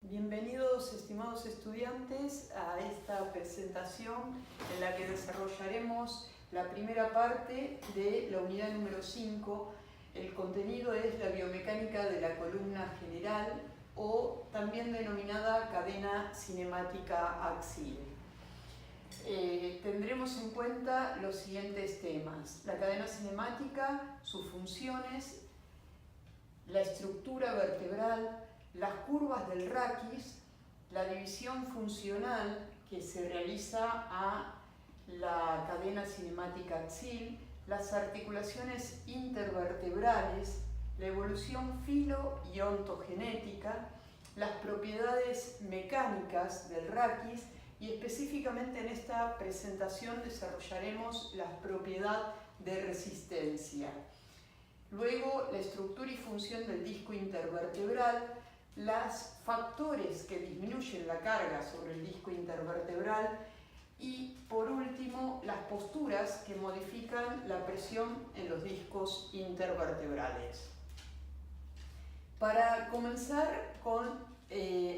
Bienvenidos, estimados estudiantes, a esta presentación en la que desarrollaremos la primera parte de la unidad número 5. El contenido es la biomecánica de la columna general o también denominada cadena cinemática axil. Tendremos en cuenta los siguientes temas: la cadena cinemática, sus funciones, la estructura vertebral, las curvas del raquis, la división funcional que se realiza a la cadena cinemática axil, las articulaciones intervertebrales, la evolución filo- y ontogenética, las propiedades mecánicas del raquis y específicamente en esta presentación desarrollaremos la propiedad de resistencia. Luego, la estructura y función del disco intervertebral, los factores que disminuyen la carga sobre el disco intervertebral y, por último, las posturas que modifican la presión en los discos intervertebrales. Para comenzar con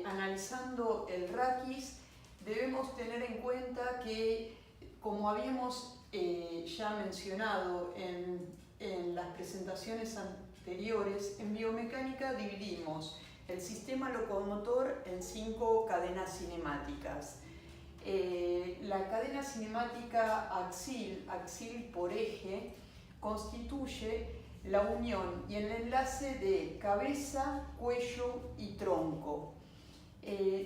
analizando el raquis, debemos tener en cuenta que, como habíamos ya mencionado en las presentaciones anteriores, en biomecánica dividimos el sistema locomotor en 5 cadenas cinemáticas. La cadena cinemática axil por eje, constituye la unión y el enlace de cabeza, cuello y tronco.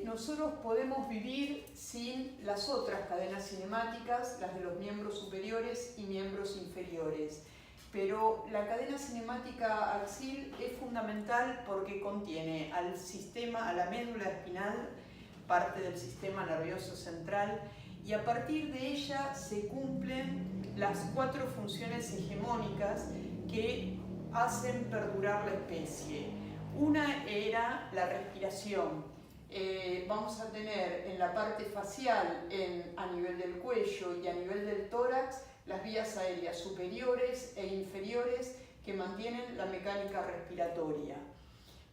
Nosotros podemos vivir sin las otras cadenas cinemáticas, las de los miembros superiores y miembros inferiores. Pero la cadena cinemática axil es fundamental porque contiene al sistema, a la médula espinal, parte del sistema nervioso central, y a partir de ella se cumplen las 4 funciones hegemónicas que hacen perdurar la especie. Una era la respiración. Vamos a tener en la parte facial, a nivel del cuello y a nivel del tórax, las vías aéreas superiores e inferiores que mantienen la mecánica respiratoria.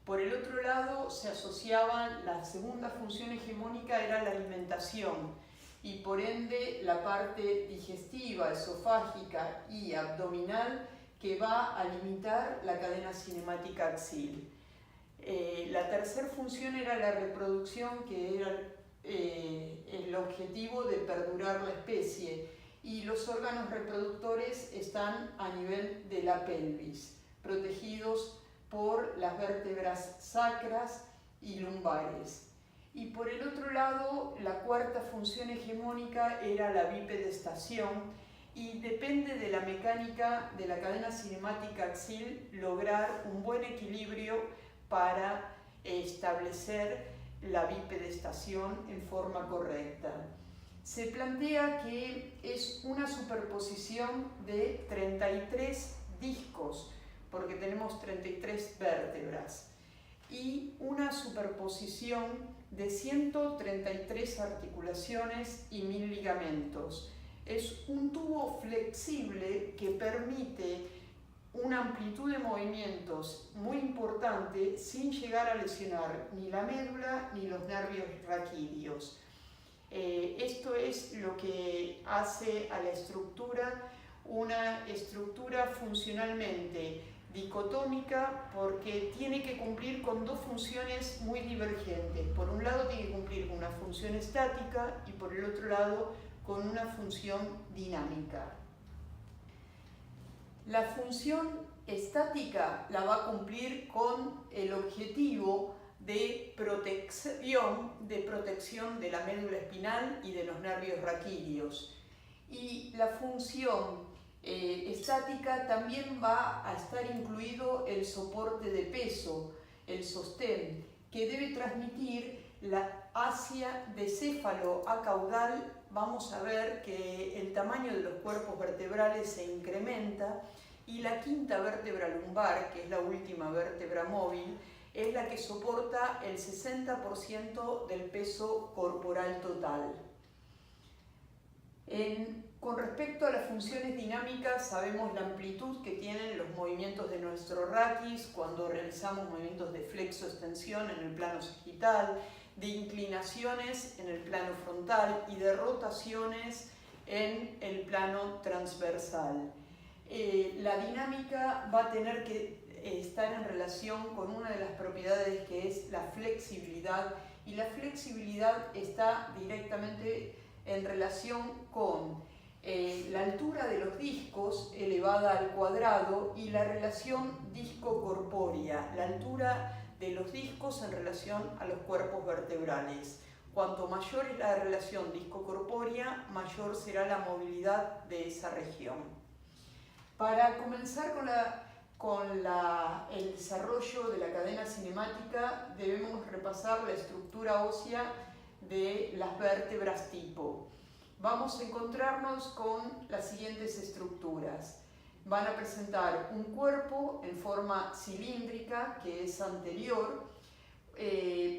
Por el otro lado, se asociaban, la segunda función hegemónica era la alimentación y por ende la parte digestiva, esofágica y abdominal que va a limitar la cadena cinemática axil. La tercera función era la reproducción, que era el objetivo de perdurar la especie, y los órganos reproductores están a nivel de la pelvis, protegidos por las vértebras sacras y lumbares. Y por el otro lado, la cuarta función hegemónica era la bipedestación, y depende de la mecánica de la cadena cinemática axil lograr un buen equilibrio para establecer la bipedestación en forma correcta. Se plantea que es una superposición de 33 discos, porque tenemos 33 vértebras, y una superposición de 133 articulaciones y 1000 ligamentos. Es un tubo flexible que permite una amplitud de movimientos muy importante sin llegar a lesionar ni la médula ni los nervios raquídeos. Esto es lo que hace a la estructura una estructura funcionalmente dicotómica, porque tiene que cumplir con 2 funciones muy divergentes. Por un lado tiene que cumplir con una función estática y por el otro lado con una función dinámica. La función estática la va a cumplir con el objetivo de protección de la médula espinal y de los nervios raquídeos. Y la función estática también va a estar incluido el soporte de peso, el sostén, que debe transmitir de céfalo a caudal. Vamos a ver que el tamaño de los cuerpos vertebrales se incrementa y la quinta vértebra lumbar, que es la última vértebra móvil, es la que soporta el 60% del peso corporal total. Con respecto a las funciones dinámicas, sabemos la amplitud que tienen los movimientos de nuestro raquis cuando realizamos movimientos de flexo-extensión en el plano sagital, de inclinaciones en el plano frontal y de rotaciones en el plano transversal. La dinámica va a tener que estar en relación con una de las propiedades que es la flexibilidad, y la flexibilidad está directamente en relación con la altura de los discos elevada al cuadrado y la relación disco-corpórea, la altura de los discos en relación a los cuerpos vertebrales. Cuanto mayor es la relación disco-corpórea, mayor será la movilidad de esa región. Para comenzar con el desarrollo de la cadena cinemática, debemos repasar la estructura ósea de las vértebras tipo. Vamos a encontrarnos con las siguientes estructuras. Van a presentar un cuerpo en forma cilíndrica, que es anterior.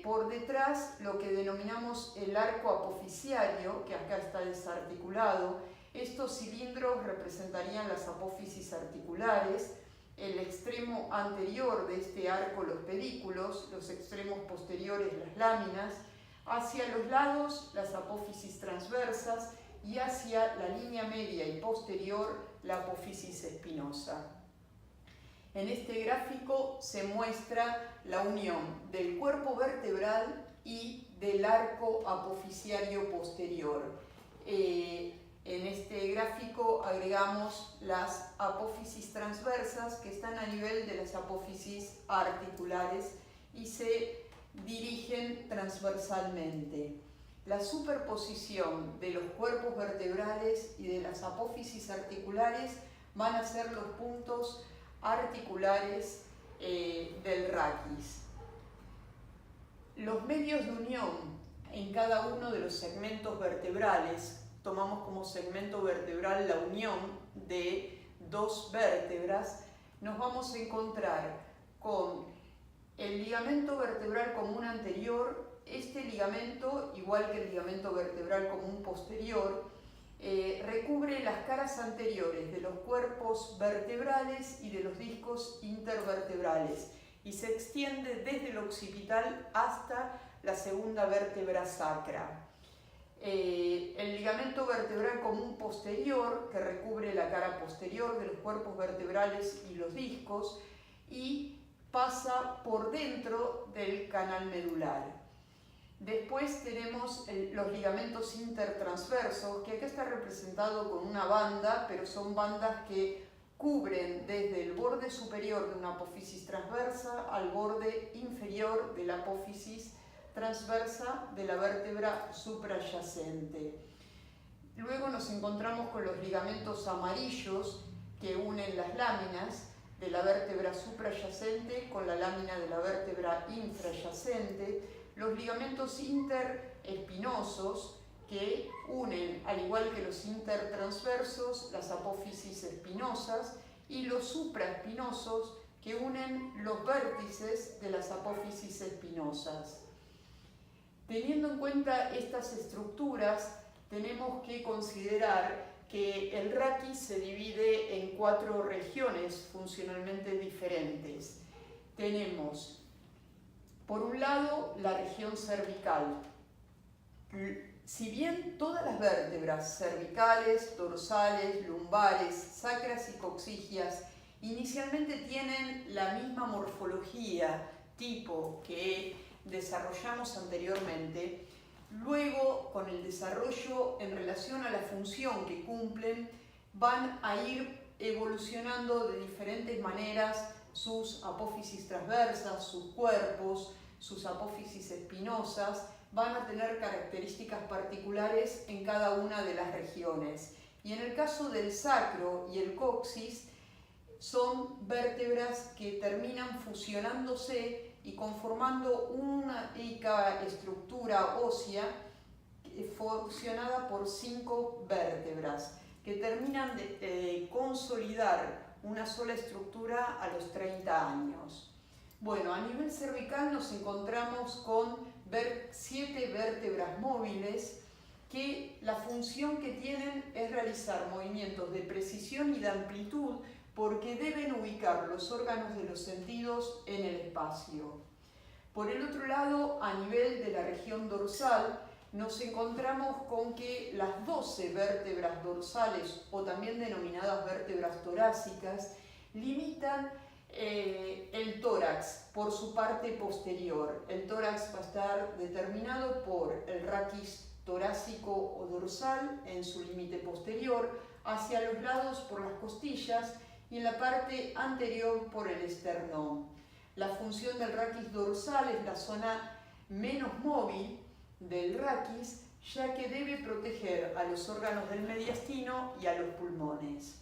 Por detrás, lo que denominamos el arco apofisiario, que acá está desarticulado. Estos cilindros representarían las apófisis articulares. El extremo anterior de este arco, los pedículos, los extremos posteriores, las láminas, hacia los lados, las apófisis transversas, y hacia la línea media y posterior, la apófisis espinosa. En este gráfico se muestra la unión del cuerpo vertebral y del arco apofisiario posterior. En este gráfico agregamos las apófisis transversas que están a nivel de las apófisis articulares y se dirigen transversalmente. La superposición de los cuerpos vertebrales y de las apófisis articulares van a ser los puntos articulares del raquis. Los medios de unión en cada uno de los segmentos vertebrales, tomamos como segmento vertebral la unión de dos vértebras, nos vamos a encontrar con el ligamento vertebral común anterior. Este ligamento, igual que el ligamento vertebral común posterior, recubre las caras anteriores de los cuerpos vertebrales y de los discos intervertebrales y se extiende desde el occipital hasta la segunda vértebra sacra. El ligamento vertebral común posterior, que recubre la cara posterior de los cuerpos vertebrales y los discos, y pasa por dentro del canal medular. Después tenemos los ligamentos intertransversos, que acá está representado con una banda, pero son bandas que cubren desde el borde superior de una apófisis transversa al borde inferior de la apófisis transversa de la vértebra suprayacente. Luego nos encontramos con los ligamentos amarillos que unen las láminas de la vértebra suprayacente con la lámina de la vértebra infrayacente, los ligamentos interespinosos que unen, al igual que los intertransversos, las apófisis espinosas, y los supraespinosos que unen los vértices de las apófisis espinosas. Teniendo en cuenta estas estructuras, tenemos que considerar que el raquis se divide en 4 regiones funcionalmente diferentes. Tenemos, por un lado, la región cervical. Si bien todas las vértebras cervicales, dorsales, lumbares, sacras y coxigias inicialmente tienen la misma morfología, tipo que desarrollamos anteriormente, luego, con el desarrollo en relación a la función que cumplen, van a ir evolucionando de diferentes maneras sus apófisis transversas, sus cuerpos, sus apófisis espinosas, van a tener características particulares en cada una de las regiones. Y en el caso del sacro y el coxis, son vértebras que terminan fusionándose y conformando una única estructura ósea fusionada por 5 vértebras que terminan de consolidar una sola estructura a los 30 años. Bueno, a nivel cervical nos encontramos con 7 vértebras móviles que la función que tienen es realizar movimientos de precisión y de amplitud porque deben ubicar los órganos de los sentidos en el espacio. Por el otro lado, a nivel de la región dorsal, nos encontramos con que las 12 vértebras dorsales, o también denominadas vértebras torácicas, limitan el tórax por su parte posterior. El tórax va a estar determinado por el raquis torácico o dorsal en su límite posterior, hacia los lados por las costillas y en la parte anterior por el esternón. La función del raquis dorsal es la zona menos móvil del raquis, ya que debe proteger a los órganos del mediastino y a los pulmones.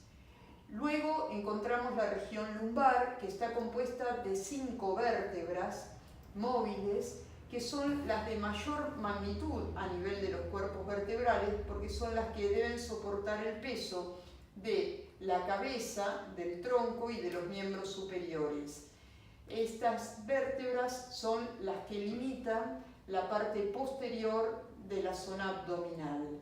Luego encontramos la región lumbar, que está compuesta de 5 vértebras móviles, que son las de mayor magnitud a nivel de los cuerpos vertebrales, porque son las que deben soportar el peso de la cabeza, del tronco y de los miembros superiores. Estas vértebras son las que limitan la parte posterior de la zona abdominal.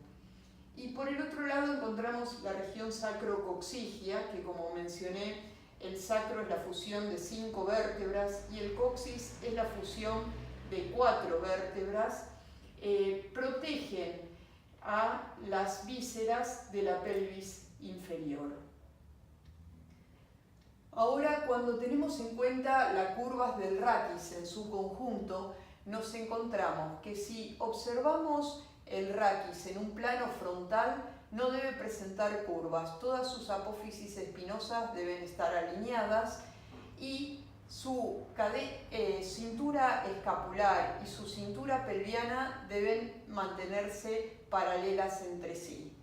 Y por el otro lado encontramos la región sacrocoxigia, que como mencioné, el sacro es la fusión de 5 vértebras y el coxis es la fusión de 4 vértebras. Protegen a las vísceras de la pelvis inferior. Ahora, cuando tenemos en cuenta las curvas del raquis en su conjunto, nos encontramos que si observamos el raquis en un plano frontal, no debe presentar curvas. Todas sus apófisis espinosas deben estar alineadas y su cintura escapular y su cintura pelviana deben mantenerse paralelas entre sí.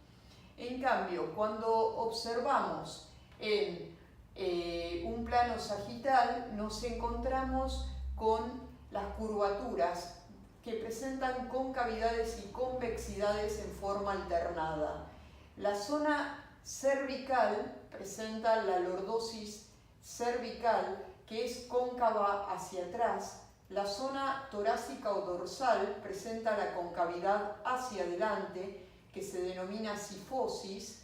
En cambio, cuando observamos en un plano sagital, nos encontramos con las curvaturas que presentan concavidades y convexidades en forma alternada. La zona cervical presenta la lordosis cervical, que es cóncava hacia atrás. La zona torácica o dorsal presenta la concavidad hacia adelante, que se denomina sifosis,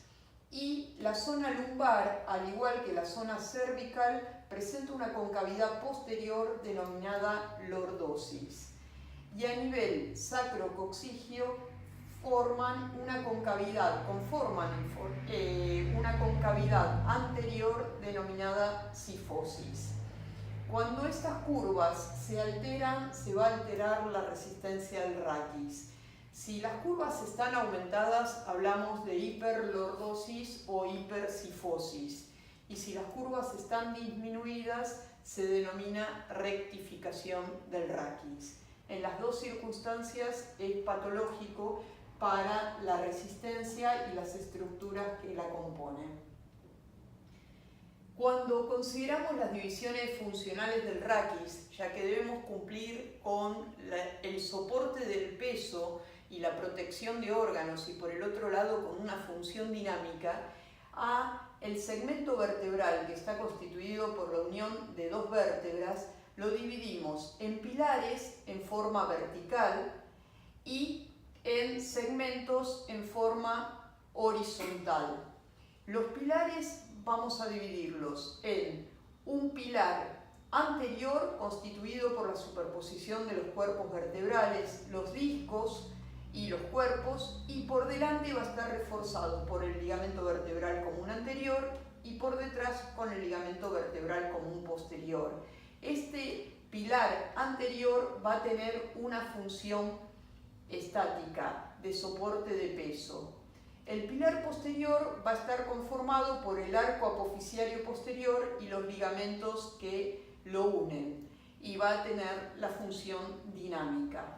y la zona lumbar, al igual que la zona cervical, presenta una concavidad posterior denominada lordosis. Y a nivel sacrocoxigio conforman una concavidad anterior denominada sifosis. Cuando estas curvas se alteran, se va a alterar la resistencia del raquis. Si las curvas están aumentadas, hablamos de hiperlordosis o hipersifosis. Y si las curvas están disminuidas, se denomina rectificación del raquis. En las dos circunstancias es patológico para la resistencia y las estructuras que la componen. Cuando consideramos las divisiones funcionales del raquis, ya que debemos cumplir con el soporte del peso y la protección de órganos, y por el otro lado con una función dinámica, el segmento vertebral, que está constituido por la unión de 2 vértebras, lo dividimos en pilares en forma vertical y en segmentos en forma horizontal. Los pilares vamos a dividirlos en un pilar anterior, constituido por la superposición de los cuerpos vertebrales, los discos y los cuerpos, y por delante va a estar reforzado por el ligamento vertebral común anterior y por detrás con el ligamento vertebral común posterior. Este pilar anterior va a tener una función estática de soporte de peso. El pilar posterior va a estar conformado por el arco apofisiario posterior y los ligamentos que lo unen, y va a tener la función dinámica.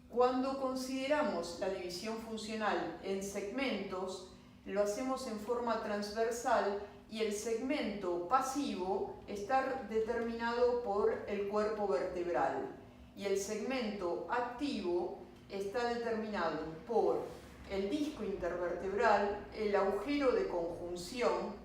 Cuando consideramos la división funcional en segmentos, lo hacemos en forma transversal, y el segmento pasivo está determinado por el cuerpo vertebral, y el segmento activo está determinado por el disco intervertebral, el agujero de conjunción,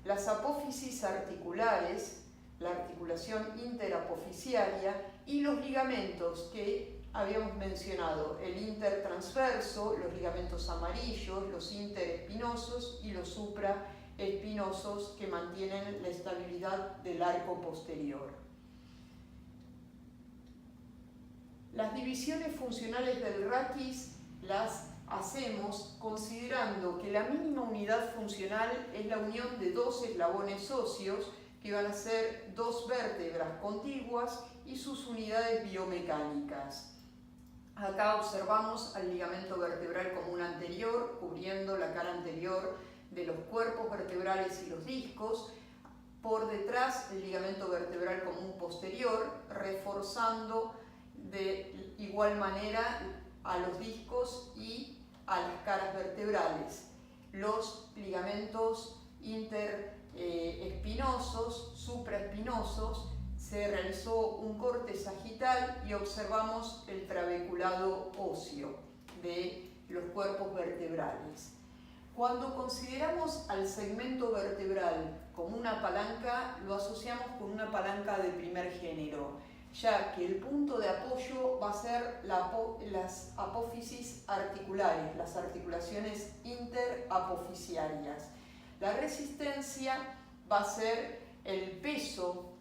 las apófisis articulares, la articulación interapofisiaria y los ligamentos que habíamos mencionado, el intertransverso, los ligamentos amarillos, los interespinosos y los supraespinosos, que mantienen la estabilidad del arco posterior. Las divisiones funcionales del raquis las hacemos considerando que la mínima unidad funcional es la unión de dos eslabones óseos que van a ser dos vértebras contiguas y sus unidades biomecánicas. Acá observamos al ligamento vertebral común anterior cubriendo la cara anterior de los cuerpos vertebrales y los discos. Por detrás el ligamento vertebral común posterior, reforzando de igual manera a los discos y a las caras vertebrales. Los ligamentos interespinosos, supraespinosos, se realizó un corte sagital y observamos el trabeculado óseo de los cuerpos vertebrales. Cuando consideramos al segmento vertebral como una palanca, lo asociamos con una palanca de primer género, ya que el punto de apoyo va a ser las apófisis articulares, las articulaciones interapofisiarias. La resistencia va a ser el peso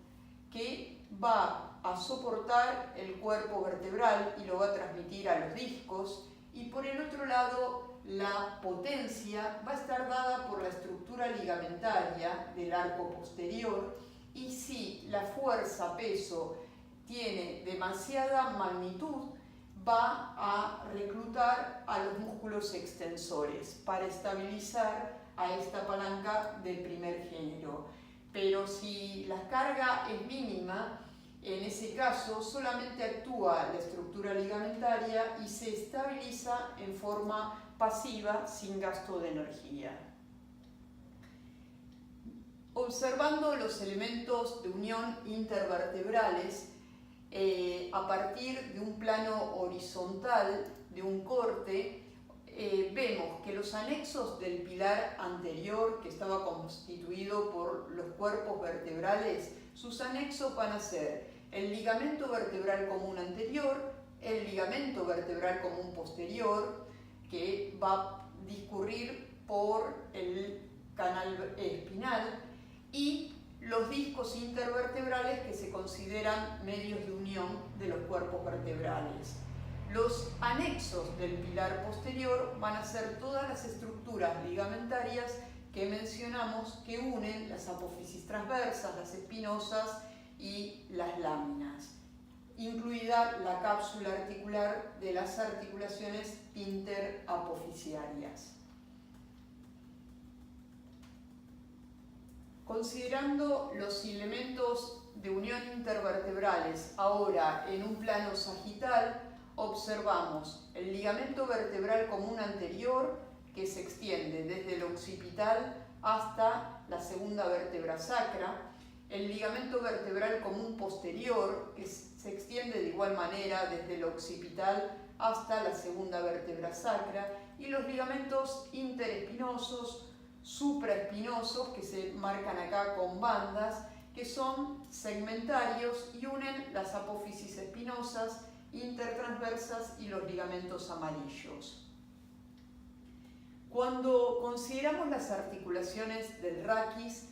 que va a soportar el cuerpo vertebral y lo va a transmitir a los discos, y por el otro lado la potencia va a estar dada por la estructura ligamentaria del arco posterior, y si la fuerza-peso tiene demasiada magnitud, va a reclutar a los músculos extensores para estabilizar a esta palanca del primer género. Pero si la carga es mínima, en ese caso solamente actúa la estructura ligamentaria y se estabiliza en forma pasiva sin gasto de energía. Observando los elementos de unión intervertebrales, a partir de un plano horizontal, de un corte, vemos que los anexos del pilar anterior, que estaba constituido por los cuerpos vertebrales, sus anexos van a ser el ligamento vertebral común anterior, el ligamento vertebral común posterior, que va a discurrir por el canal espinal, y los discos intervertebrales, que se consideran medios de unión de los cuerpos vertebrales. Los anexos del pilar posterior van a ser todas las estructuras ligamentarias que mencionamos que unen las apófisis transversas, las espinosas y las láminas, incluida la cápsula articular de las articulaciones interapofisiarias. Considerando los elementos de unión intervertebrales ahora en un plano sagital, observamos el ligamento vertebral común anterior, que se extiende desde el occipital hasta la segunda vértebra sacra, el ligamento vertebral común posterior, que se extiende de igual manera desde el occipital hasta la segunda vértebra sacra, y los ligamentos interespinosos, supraespinosos, que se marcan acá con bandas, que son segmentarios y unen las apófisis espinosas, intertransversas y los ligamentos amarillos. Cuando consideramos las articulaciones del raquis,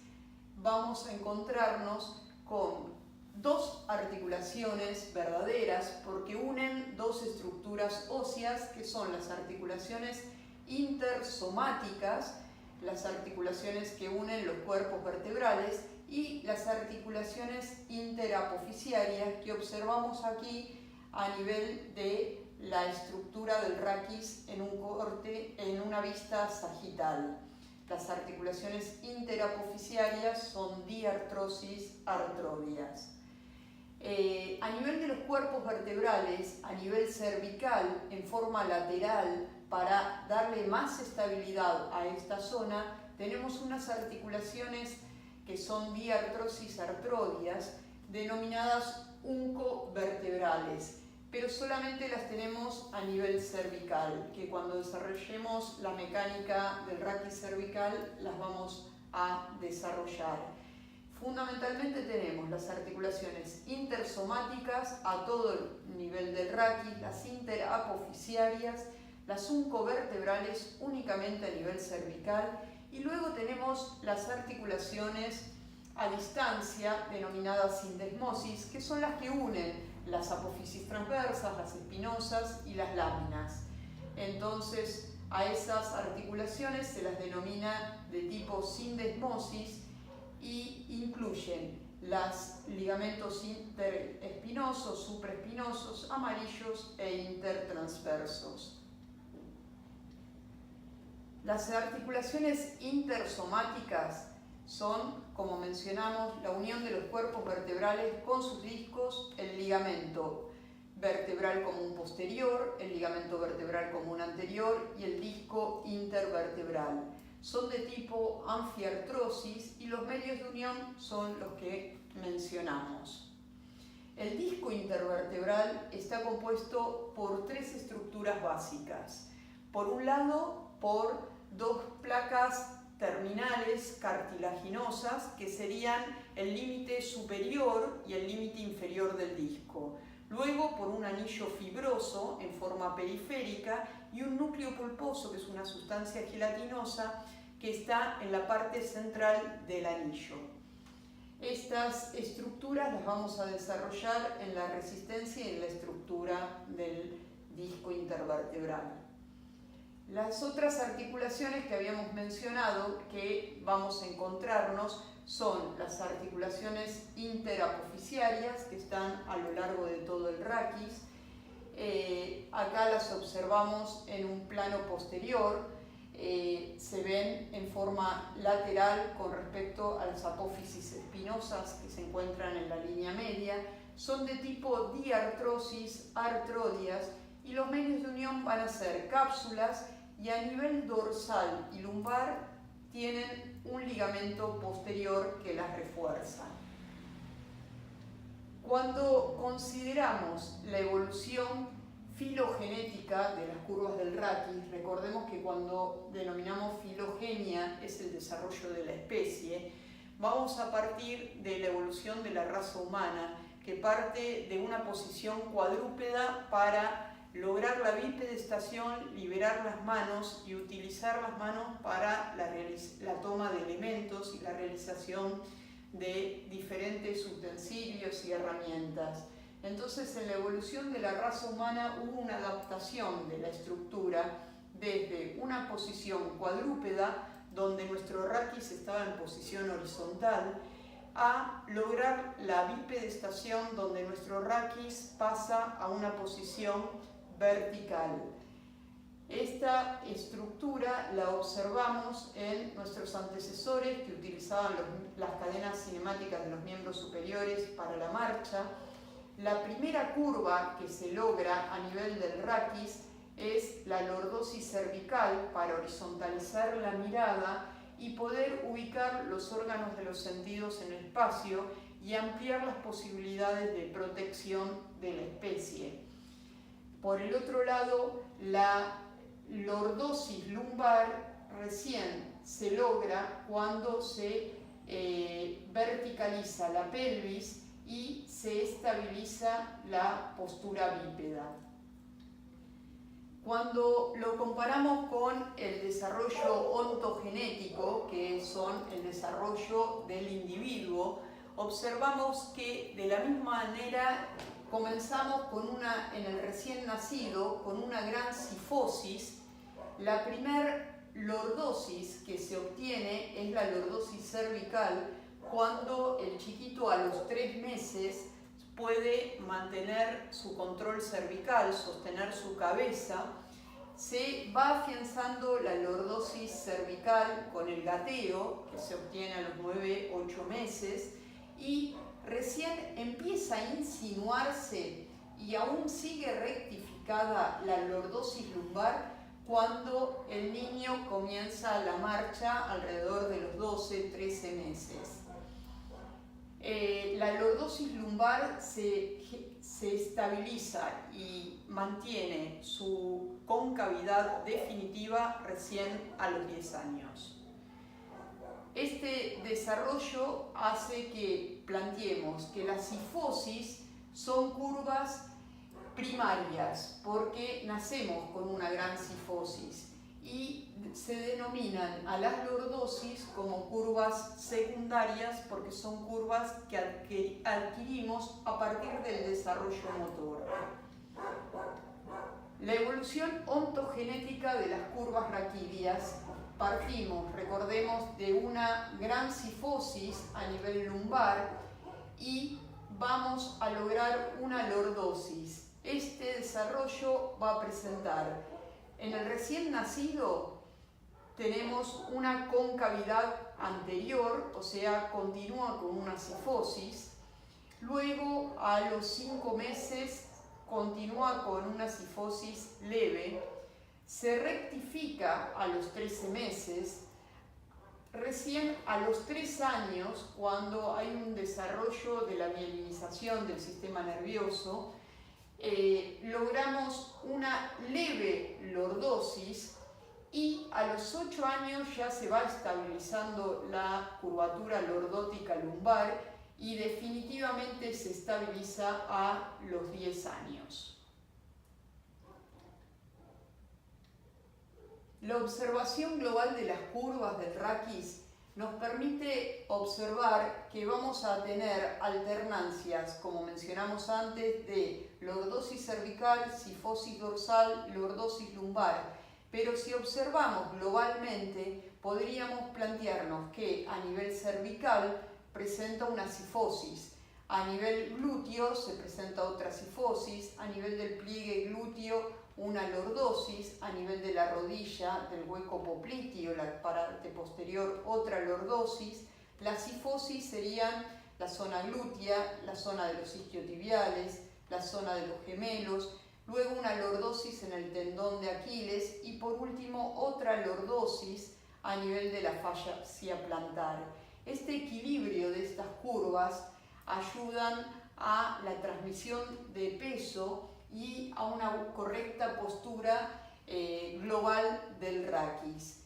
vamos a encontrarnos con dos articulaciones verdaderas, porque unen dos estructuras óseas, que son las articulaciones intersomáticas, las articulaciones que unen los cuerpos vertebrales, y las articulaciones interapofisiarias que observamos aquí a nivel de la estructura del raquis en un corte, en una vista sagital. Las articulaciones interapofisiarias son diartrosis artrodias. A nivel de los cuerpos vertebrales, a nivel cervical, en forma lateral, para darle más estabilidad a esta zona, tenemos unas articulaciones que son diartrosis artrodias, denominadas uncovertebrales, pero solamente las tenemos a nivel cervical, que cuando desarrollemos la mecánica del raquis cervical las vamos a desarrollar. Fundamentalmente tenemos las articulaciones intersomáticas a todo el nivel del raquis, las interapofisiarias, las uncovertebrales únicamente a nivel cervical, y luego tenemos las articulaciones a distancia, denominadas sindesmosis, que son las que unen las apófisis transversas, las espinosas y las láminas. Entonces, a esas articulaciones se las denomina de tipo sindesmosis y incluyen los ligamentos interespinosos, supraespinosos, amarillos e intertransversos. Las articulaciones intersomáticas son, como mencionamos, la unión de los cuerpos vertebrales con sus discos, el ligamento vertebral común posterior, el ligamento vertebral común anterior y el disco intervertebral. Son de tipo anfiartrosis y los medios de unión son los que mencionamos. El disco intervertebral está compuesto por tres estructuras básicas. Por un lado, por dos placas terminales cartilaginosas que serían el límite superior y el límite inferior del disco. Luego por un anillo fibroso en forma periférica y un núcleo pulposo, que es una sustancia gelatinosa que está en la parte central del anillo. Estas estructuras las vamos a desarrollar en la resistencia y en la estructura del disco intervertebral. Las otras articulaciones que habíamos mencionado que vamos a encontrarnos son las articulaciones interapofisiarias que están a lo largo de todo el raquis. Acá las observamos en un plano posterior, se ven en forma lateral con respecto a las apófisis espinosas que se encuentran en la línea media. Son de tipo diartrosis, artrodias, y los medios de unión van a ser cápsulas, y a nivel dorsal y lumbar tienen un ligamento posterior que las refuerza. Cuando consideramos la evolución filogenética de las curvas del raquis, recordemos que cuando denominamos filogenia es el desarrollo de la especie, vamos a partir de la evolución de la raza humana, que parte de una posición cuadrúpeda para lograr la bipedestación, liberar las manos y utilizar las manos para la toma de elementos y la realización de diferentes utensilios y herramientas. Entonces, en la evolución de la raza humana hubo una adaptación de la estructura desde una posición cuadrúpeda, donde nuestro raquis estaba en posición horizontal, a lograr la bipedestación, donde nuestro raquis pasa a una posición vertical. Esta estructura la observamos en nuestros antecesores que utilizaban las cadenas cinemáticas de los miembros superiores para la marcha. La primera curva que se logra a nivel del raquis es la lordosis cervical para horizontalizar la mirada y poder ubicar los órganos de los sentidos en el espacio y ampliar las posibilidades de protección de la especie. Por el otro lado, la lordosis lumbar recién se logra cuando se verticaliza la pelvis y se estabiliza la postura bípeda. Cuando lo comparamos con el desarrollo ontogenético, que son el desarrollo del individuo, observamos que de la misma manera comenzamos en el recién nacido con una gran cifosis. La primer lordosis que se obtiene es la lordosis cervical, cuando el chiquito a los 3 meses puede mantener su control cervical, sostener su cabeza. Se va afianzando la lordosis cervical con el gateo, que se obtiene a los 9-8 meses, y recién empieza a insinuarse y aún sigue rectificada la lordosis lumbar cuando el niño comienza la marcha alrededor de los 12-13 meses. La lordosis lumbar se estabiliza y mantiene su concavidad definitiva recién a los 10 años. Este desarrollo hace que planteemos que las cifosis son curvas primarias, porque nacemos con una gran cifosis, y se denominan a las lordosis como curvas secundarias porque son curvas que adquirimos a partir del desarrollo motor. La evolución ontogenética de las curvas raquídeas. Partimos, recordemos, de una gran cifosis a nivel lumbar y vamos a lograr una lordosis. Este desarrollo va a presentar en el recién nacido tenemos una concavidad anterior, o sea, continúa con una cifosis. Luego, a los 5 meses, continúa con una cifosis leve. Se rectifica a los 13 meses. Recién a los 3 años, cuando hay un desarrollo de la mielinización del sistema nervioso, logramos una leve lordosis y a los 8 años ya se va estabilizando la curvatura lordótica lumbar y definitivamente se estabiliza a los 10 años. La observación global de las curvas del raquis nos permite observar que vamos a tener alternancias, como mencionamos antes, de lordosis cervical, cifosis dorsal, lordosis lumbar. Pero si observamos globalmente, podríamos plantearnos que a nivel cervical presenta una cifosis, a nivel glúteo se presenta otra cifosis, a nivel del pliegue glúteo una lordosis, a nivel de la rodilla, del hueco popliteo, la parte posterior, otra lordosis. Las cifosis serían la zona glútea, la zona de los isquiotibiales, la zona de los gemelos, luego una lordosis en el tendón de Aquiles y por último otra lordosis a nivel de la fascia plantar. Este equilibrio de estas curvas ayudan a la transmisión de peso y a una correcta postura global del raquis.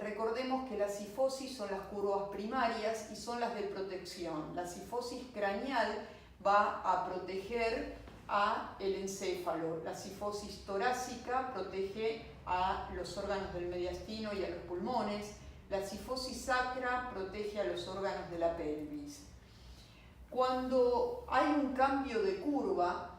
Recordemos que las cifosis son las curvas primarias y son las de protección. La cifosis craneal va a proteger al encéfalo. La cifosis torácica protege a los órganos del mediastino y a los pulmones. La cifosis sacra protege a los órganos de la pelvis. Cuando hay un cambio de curva,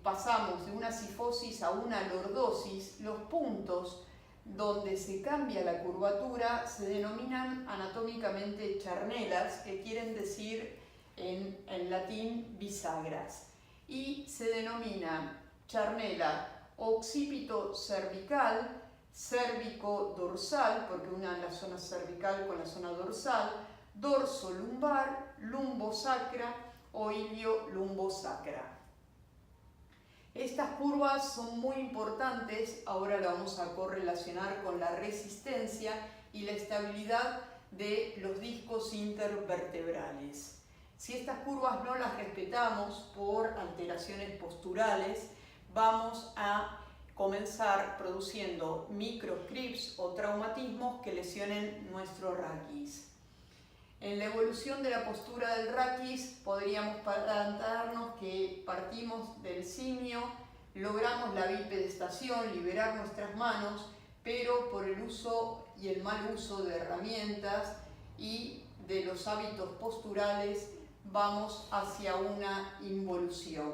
pasamos de una cifosis a una lordosis, los puntos donde se cambia la curvatura se denominan anatómicamente charnelas, que quieren decir en latín bisagras, y se denomina charnela occipito cervical, cérvico dorsal, porque una la zona cervical con la zona dorsal, dorso lumbar, lumbosacra o ilio lumbosacra. Estas curvas son muy importantes, ahora la vamos a correlacionar con la resistencia y la estabilidad de los discos intervertebrales. Si estas curvas no las respetamos por alteraciones posturales, vamos a comenzar produciendo microscripts o traumatismos que lesionen nuestro raquis. En la evolución de la postura del raquis podríamos plantearnos que partimos del simio, logramos la bipedestación, liberar nuestras manos, pero por el uso y el mal uso de herramientas y de los hábitos posturales vamos hacia una involución.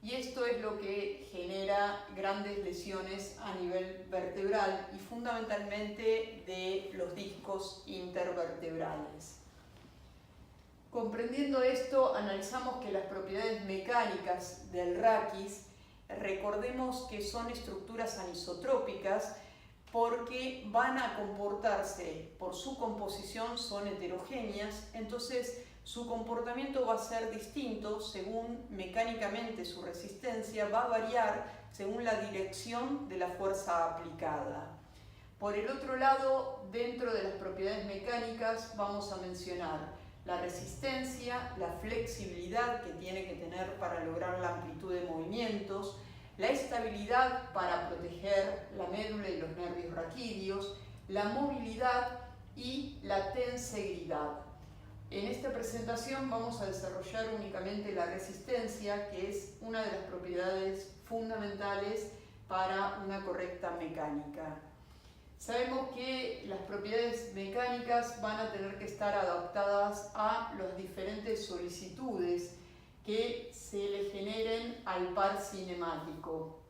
Y esto es lo que genera grandes lesiones a nivel vertebral y fundamentalmente de los discos intervertebrales. Comprendiendo esto, analizamos que las propiedades mecánicas del raquis, recordemos que son estructuras anisotrópicas porque van a comportarse, por su composición son heterogéneas, entonces su comportamiento va a ser distinto según mecánicamente su resistencia va a variar según la dirección de la fuerza aplicada. Por el otro lado, dentro de las propiedades mecánicas vamos a mencionar la resistencia, la flexibilidad que tiene que tener para lograr la amplitud de movimientos, la estabilidad para proteger la médula y los nervios raquídeos, la movilidad y la tensegridad. En esta presentación vamos a desarrollar únicamente la resistencia, que es una de las propiedades fundamentales para una correcta mecánica. Sabemos que las propiedades mecánicas van a tener que estar adaptadas a las diferentes solicitudes que se le generen al par cinemático.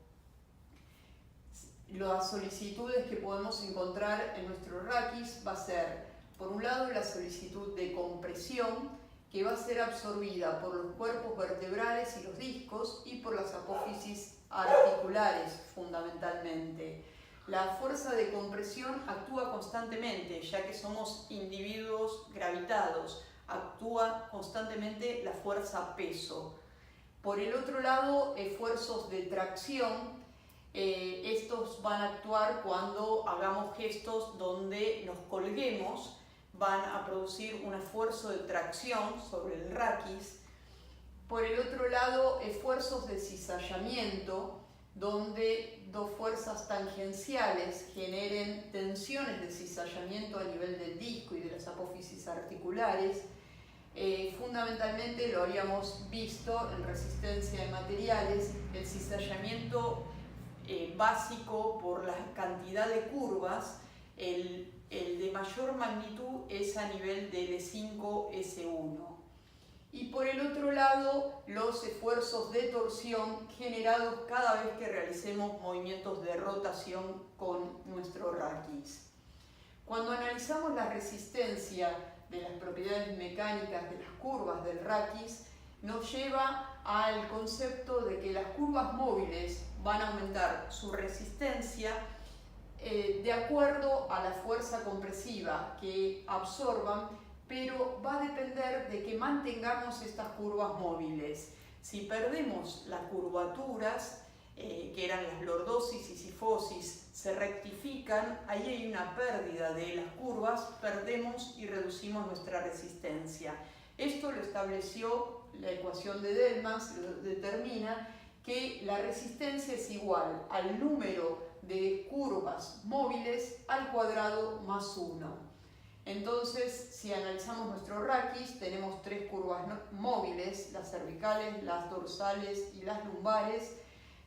Las solicitudes que podemos encontrar en nuestro raquis va a ser, por un lado, la solicitud de compresión, que va a ser absorbida por los cuerpos vertebrales y los discos y por las apófisis articulares, fundamentalmente. La fuerza de compresión actúa constantemente, ya que somos individuos gravitados, actúa constantemente la fuerza peso. Por el otro lado, esfuerzos de tracción, estos van a actuar cuando hagamos gestos donde nos colguemos, van a producir un esfuerzo de tracción sobre el raquis. Por el otro lado, esfuerzos de cizallamiento, donde dos fuerzas tangenciales generen tensiones de cizallamiento a nivel del disco y de las apófisis articulares. Fundamentalmente lo habíamos visto en resistencia de materiales, el cizallamiento básico por la cantidad de curvas, el de mayor magnitud es a nivel de L5-S1. Y por el otro lado, los esfuerzos de torsión generados cada vez que realicemos movimientos de rotación con nuestro raquis. Cuando analizamos la resistencia de las propiedades mecánicas de las curvas del raquis, nos lleva al concepto de que las curvas móviles van a aumentar su resistencia de acuerdo a la fuerza compresiva que absorban, pero va a depender de que mantengamos estas curvas móviles. Si perdemos las curvaturas, que eran las lordosis y sifosis, se rectifican, ahí hay una pérdida de las curvas, perdemos y reducimos nuestra resistencia. Esto lo estableció la ecuación de Delmas, lo determina que la resistencia es igual al número de curvas móviles al cuadrado más 1. Entonces, si analizamos nuestro raquis, tenemos tres curvas móviles, las cervicales, las dorsales y las lumbares.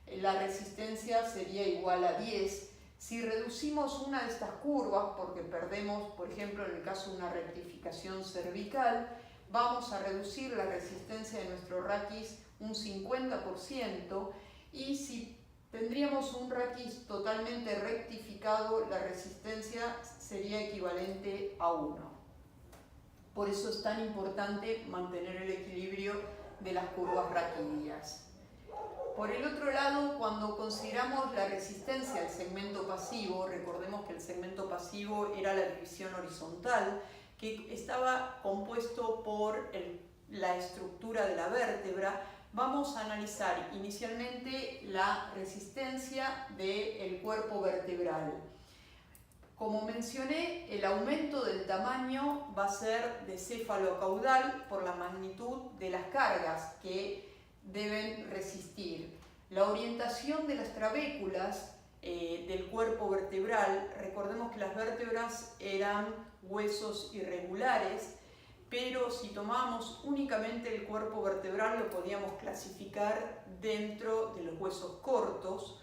La resistencia sería igual a 10. Si reducimos una de estas curvas, porque perdemos, por ejemplo, en el caso de una rectificación cervical, vamos a reducir la resistencia de nuestro raquis un 50%, y si tendríamos un raquis totalmente rectificado, la resistencia sería equivalente a 1. Por eso es tan importante mantener el equilibrio de las curvas raquídeas. Por el otro lado, cuando consideramos la resistencia del segmento pasivo, recordemos que el segmento pasivo era la división horizontal, que estaba compuesto por la estructura de la vértebra. Vamos a analizar inicialmente la resistencia del cuerpo vertebral. Como mencioné, el aumento del tamaño va a ser de céfalo-caudal por la magnitud de las cargas que deben resistir. La orientación de las trabéculas del cuerpo vertebral, recordemos que las vértebras eran huesos irregulares, pero si tomamos únicamente el cuerpo vertebral lo podíamos clasificar dentro de los huesos cortos,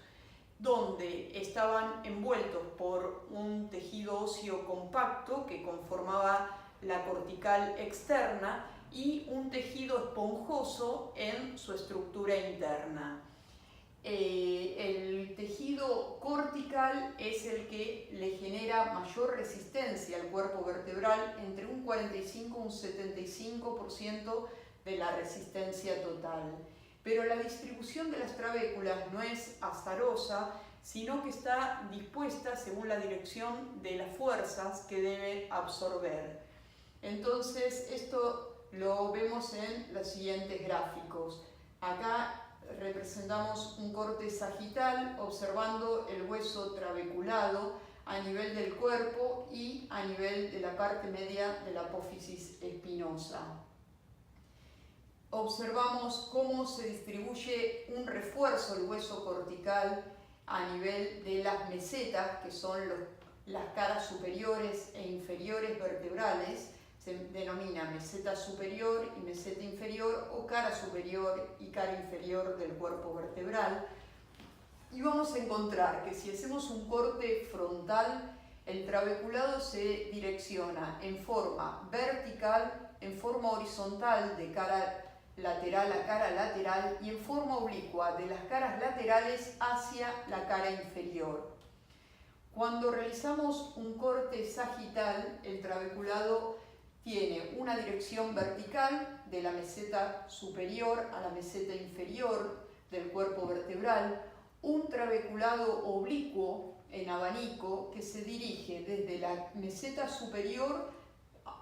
donde estaban envueltos por un tejido óseo compacto que conformaba la cortical externa y un tejido esponjoso en su estructura interna. El tejido cortical es el que le genera mayor resistencia al cuerpo vertebral, entre un 45 y un 75% de la resistencia total. Pero la distribución de las trabéculas no es azarosa, sino que está dispuesta según la dirección de las fuerzas que debe absorber. Entonces, esto lo vemos en los siguientes gráficos. Acá representamos un corte sagital observando el hueso trabeculado a nivel del cuerpo y a nivel de la parte media de la apófisis espinosa. Observamos cómo se distribuye un refuerzo del hueso cortical a nivel de las mesetas, que son las caras superiores e inferiores vertebrales. Se denomina meseta superior y meseta inferior, o cara superior y cara inferior del cuerpo vertebral. Y vamos a encontrar que si hacemos un corte frontal, el trabeculado se direcciona en forma vertical, en forma horizontal de cara lateral a cara lateral y en forma oblicua de las caras laterales hacia la cara inferior. Cuando realizamos un corte sagital, el trabeculado tiene una dirección vertical de la meseta superior a la meseta inferior del cuerpo vertebral, un trabeculado oblicuo en abanico que se dirige desde la meseta superior,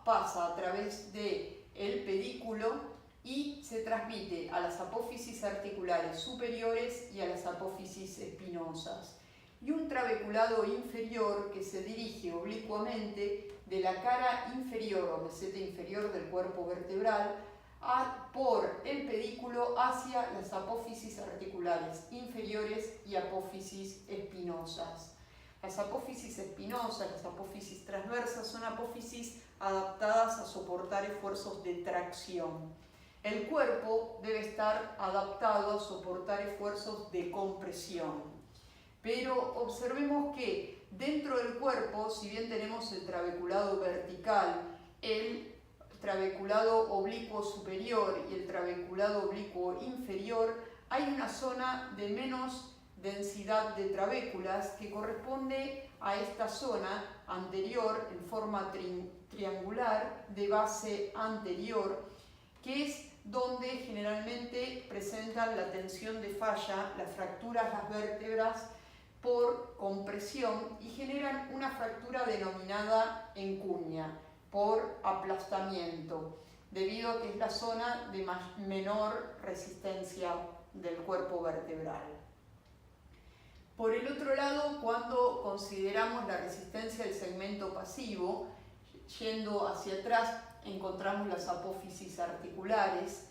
pasa a través del pedículo y se transmite a las apófisis articulares superiores y a las apófisis espinosas. Y un trabeculado inferior que se dirige oblicuamente de la cara inferior o meseta inferior del cuerpo vertebral por el pedículo hacia las apófisis articulares inferiores y apófisis espinosas. Las apófisis espinosas, las apófisis transversas, son apófisis adaptadas a soportar esfuerzos de tracción. El cuerpo debe estar adaptado a soportar esfuerzos de compresión. Pero observemos que dentro del cuerpo, si bien tenemos el trabeculado vertical, el trabeculado oblicuo superior y el trabeculado oblicuo inferior, hay una zona de menos densidad de trabéculas que corresponde a esta zona anterior en forma triangular de base anterior, que es donde generalmente presentan la tensión de falla, las fracturas, las vértebras por compresión y generan una fractura denominada encuña por aplastamiento, debido a que es la zona de menor resistencia del cuerpo vertebral. Por el otro lado, cuando consideramos la resistencia del segmento pasivo, yendo hacia atrás encontramos las apófisis articulares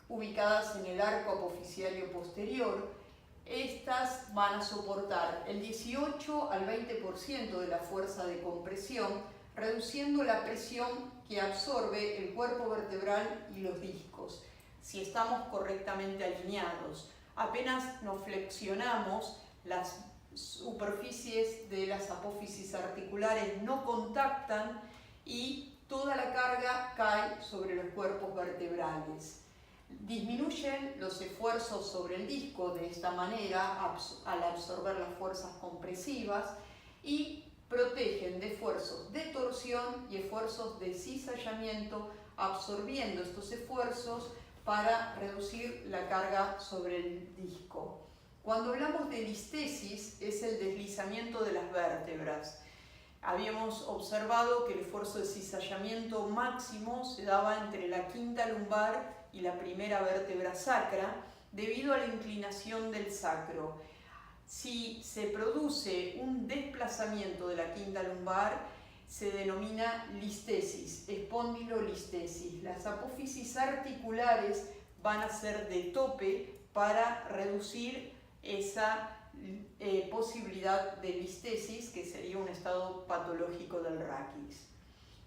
ubicadas en el arco apofisiario posterior. Estas van a soportar el 18 al 20% de la fuerza de compresión, reduciendo la presión que absorbe el cuerpo vertebral y los discos, si estamos correctamente alineados. Apenas nos flexionamos, las superficies de las apófisis articulares no contactan y toda la carga cae sobre los cuerpos vertebrales. Disminuyen los esfuerzos sobre el disco de esta manera al absorber las fuerzas compresivas y protegen de esfuerzos de torsión y esfuerzos de cizallamiento, absorbiendo estos esfuerzos para reducir la carga sobre el disco. Cuando hablamos de listesis, es el deslizamiento de las vértebras. Habíamos observado que el esfuerzo de cizallamiento máximo se daba entre la quinta lumbar y la primera vértebra sacra, debido a la inclinación del sacro. Si se produce un desplazamiento de la quinta lumbar, se denomina listesis, espondilolistesis. Las apófisis articulares van a ser de tope para reducir esa posibilidad de listesis, que sería un estado patológico del raquis.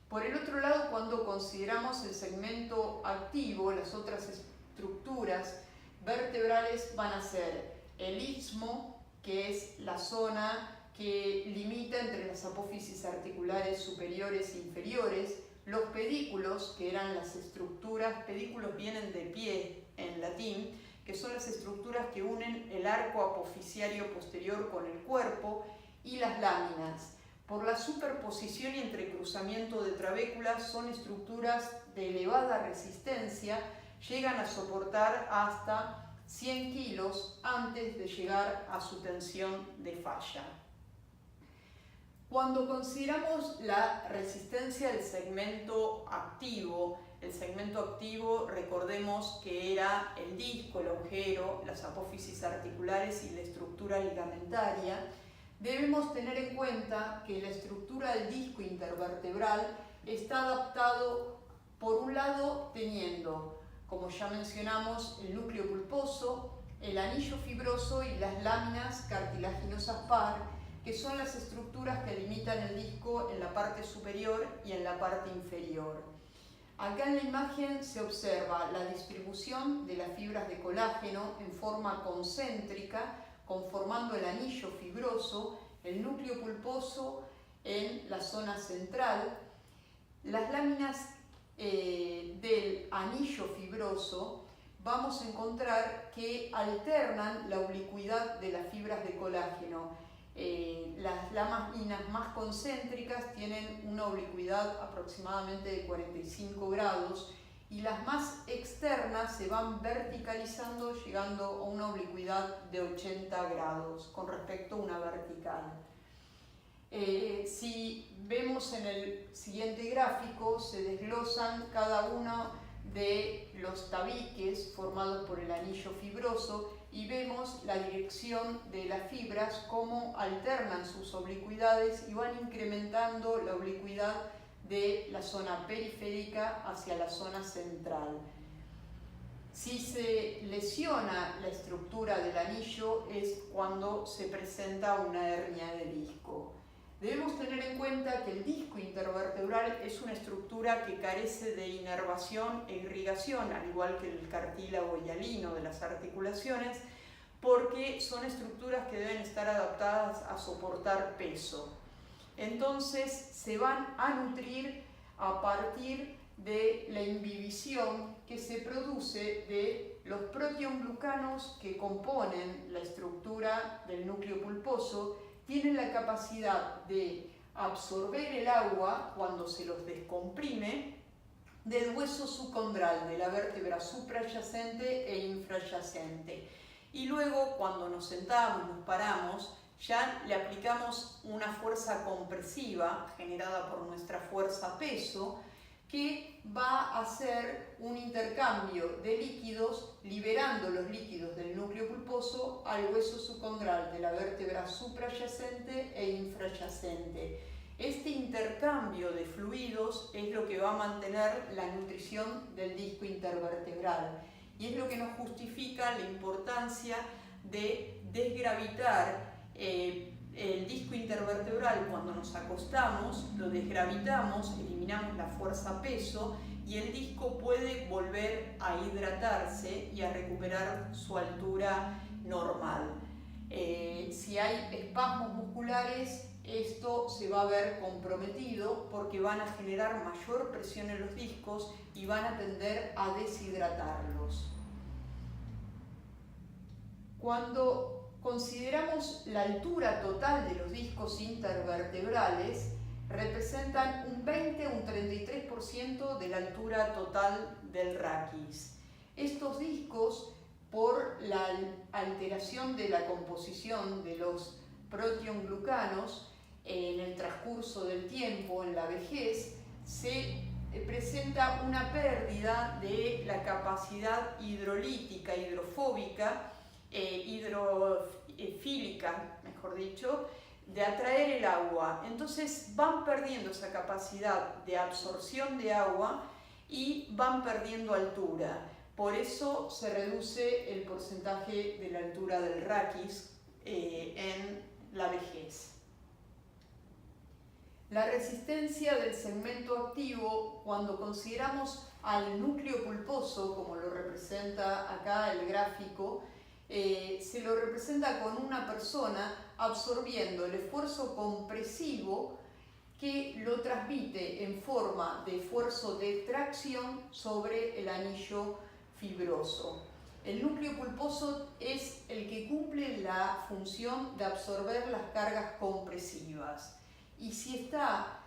Por el otro lado, cuando consideramos el segmento activo, las otras estructuras vertebrales van a ser el istmo, que es la zona que limita entre las apófisis articulares superiores e inferiores, los pedículos, que eran las estructuras, pedículos vienen de pie en latín, que son las estructuras que unen el arco apofisiario posterior con el cuerpo, y las láminas. Por la superposición y entrecruzamiento de trabéculas, son estructuras de elevada resistencia, llegan a soportar hasta 100 kilos antes de llegar a su tensión de falla. Cuando consideramos la resistencia del segmento activo, recordemos que era el disco, el agujero, las apófisis articulares y la estructura ligamentaria. Debemos tener en cuenta que la estructura del disco intervertebral está adaptado, por un lado, teniendo, como ya mencionamos, el núcleo pulposo, el anillo fibroso y las láminas cartilaginosas par, que son las estructuras que limitan el disco en la parte superior y en la parte inferior. Acá en la imagen se observa la distribución de las fibras de colágeno en forma concéntrica, conformando el anillo fibroso, el núcleo pulposo en la zona central. Las láminas del anillo fibroso vamos a encontrar que alternan la oblicuidad de las fibras de colágeno. Las láminas más concéntricas tienen una oblicuidad aproximadamente de 45 grados y las más externas se van verticalizando llegando a una oblicuidad de 80 grados con respecto a una vertical. Si vemos en el siguiente gráfico, se desglosan cada uno de los tabiques formados por el anillo fibroso y vemos la dirección de las fibras, cómo alternan sus oblicuidades y van incrementando la oblicuidad de la zona periférica hacia la zona central. Si se lesiona la estructura del anillo es cuando se presenta una hernia de disco. Debemos tener en cuenta que el disco intervertebral es una estructura que carece de inervación e irrigación, al igual que el cartílago hialino de las articulaciones, porque son estructuras que deben estar adaptadas a soportar peso. Entonces se van a nutrir a partir de la imbibición que se produce de los proteoglucanos que componen la estructura del núcleo pulposo. Tienen la capacidad de absorber el agua cuando se los descomprime del hueso subcondral, de la vértebra suprayacente e infrayacente. Y luego, cuando nos sentamos, nos paramos, ya le aplicamos una fuerza compresiva generada por nuestra fuerza-peso que va a hacer un intercambio de líquidos, liberando los líquidos del núcleo pulposo al hueso subcondral de la vértebra suprayacente e infrayacente. Este intercambio de fluidos es lo que va a mantener la nutrición del disco intervertebral y es lo que nos justifica la importancia de desgravitar el disco intervertebral. Cuando nos acostamos, lo desgravitamos, eliminamos la fuerza-peso y el disco puede volver a hidratarse y a recuperar su altura normal. Si hay espasmos musculares, esto se va a ver comprometido porque van a generar mayor presión en los discos y van a tender a deshidratarlos. Cuando consideramos la altura total de los discos intervertebrales, representan un 20 o un 33% de la altura total del raquis. Estos discos, por la alteración de la composición de los proteoglucanos en el transcurso del tiempo, en la vejez, se presenta una pérdida de la capacidad hidrolítica, hidrofóbica, hidrofílica, mejor dicho, de atraer el agua. Entonces van perdiendo esa capacidad de absorción de agua y van perdiendo altura. Por eso se reduce el porcentaje de la altura del raquis en la vejez. La resistencia del segmento activo, cuando consideramos al núcleo pulposo, como lo representa acá el gráfico, se lo representa con una persona absorbiendo el esfuerzo compresivo que lo transmite en forma de esfuerzo de tracción sobre el anillo fibroso. El núcleo pulposo es el que cumple la función de absorber las cargas compresivas y si está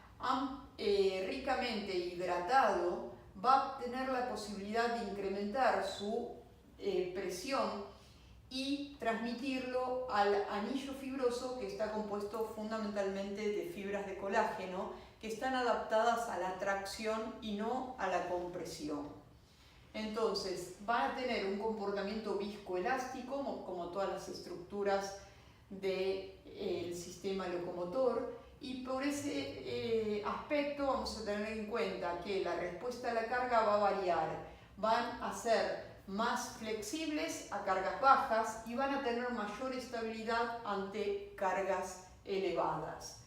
ricamente hidratado va a tener la posibilidad de incrementar su presión y transmitirlo al anillo fibroso, que está compuesto fundamentalmente de fibras de colágeno que están adaptadas a la tracción y no a la compresión. Entonces va a tener un comportamiento viscoelástico como todas las estructuras del sistema locomotor, y por ese aspecto vamos a tener en cuenta que la respuesta a la carga va a variar. Van a ser más flexibles a cargas bajas y van a tener mayor estabilidad ante cargas elevadas.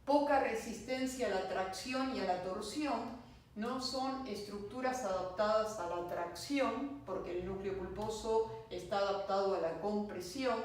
Poca resistencia a la tracción y a la torsión. No son estructuras adaptadas a la tracción porque el núcleo pulposo está adaptado a la compresión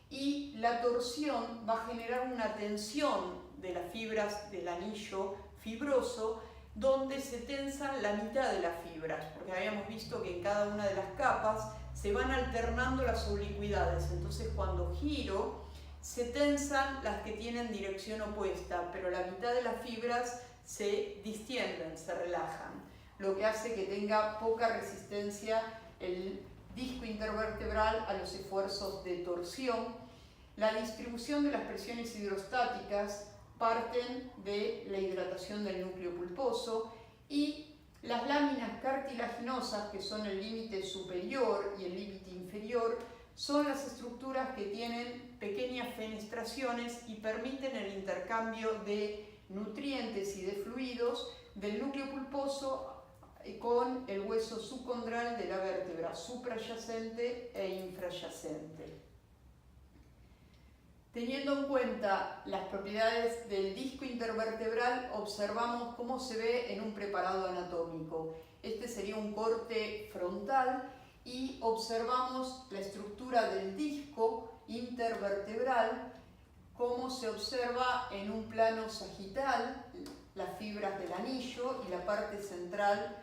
y la torsión va a generar una tensión de las fibras del anillo fibroso, donde se tensan la mitad de las fibras, porque habíamos visto que en cada una de las capas se van alternando las oblicuidades. Entonces cuando giro se tensan las que tienen dirección opuesta, pero la mitad de las fibras se distienden, se relajan, lo que hace que tenga poca resistencia el disco intervertebral a los esfuerzos de torsión. La distribución de las presiones hidrostáticas parten de la hidratación del núcleo pulposo, y las láminas cartilaginosas, que son el límite superior y el límite inferior, son las estructuras que tienen pequeñas fenestraciones y permiten el intercambio de nutrientes y de fluidos del núcleo pulposo con el hueso subcondral de la vértebra suprayacente e infrayacente. Teniendo en cuenta las propiedades del disco intervertebral, observamos cómo se ve en un preparado anatómico. Este sería un corte frontal y observamos la estructura del disco intervertebral, cómo se observa en un plano sagital, las fibras del anillo y la parte central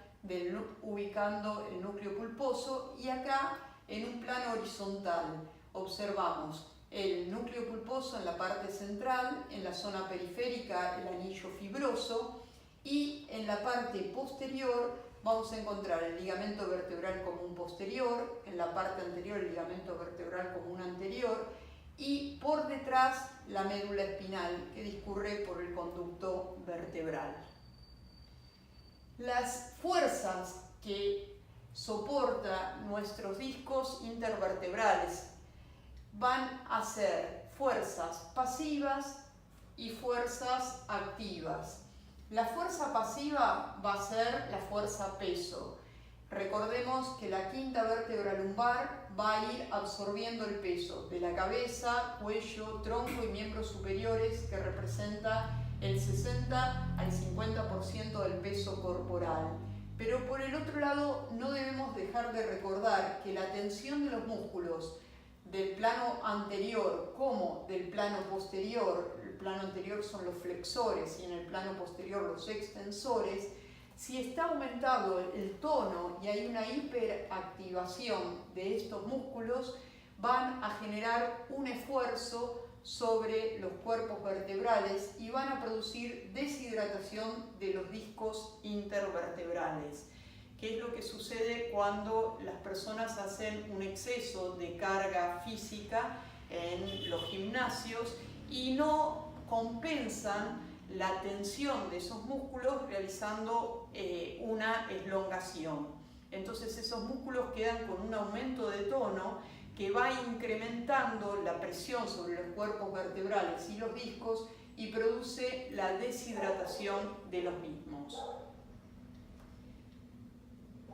ubicando el núcleo pulposo, y acá en un plano horizontal observamos el núcleo pulposo en la parte central, en la zona periférica el anillo fibroso, y en la parte posterior vamos a encontrar el ligamento vertebral común posterior, en la parte anterior el ligamento vertebral común anterior, y por detrás la médula espinal que discurre por el conducto vertebral. Las fuerzas que soportan nuestros discos intervertebrales van a ser fuerzas pasivas y fuerzas activas. La fuerza pasiva va a ser la fuerza peso. Recordemos que la quinta vértebra lumbar va a ir absorbiendo el peso de la cabeza, cuello, tronco y miembros superiores, que representa el 60 al 50% del peso corporal. Pero por el otro lado, no debemos dejar de recordar que la tensión de los músculos del plano anterior como del plano posterior, el plano anterior son los flexores y en el plano posterior los extensores, si está aumentado el tono y hay una hiperactivación de estos músculos, van a generar un esfuerzo sobre los cuerpos vertebrales y van a producir deshidratación de los discos intervertebrales. ¿Qué es lo que sucede cuando las personas hacen un exceso de carga física en los gimnasios y no compensan la tensión de esos músculos realizando una elongación? Entonces esos músculos quedan con un aumento de tono que va incrementando la presión sobre los cuerpos vertebrales y los discos y produce la deshidratación de los mismos.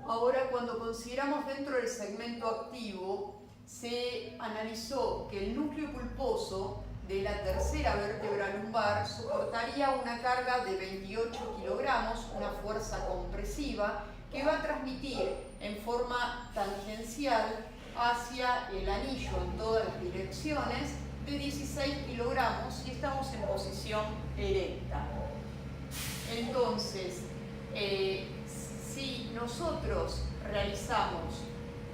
Ahora, cuando consideramos dentro del segmento activo, se analizó que el núcleo pulposo de la tercera vértebra lumbar soportaría una carga de 28 kilogramos, una fuerza compresiva, que va a transmitir en forma tangencial hacia el anillo en todas las direcciones de 16 kilogramos y estamos en posición erecta. Entonces, si nosotros realizamos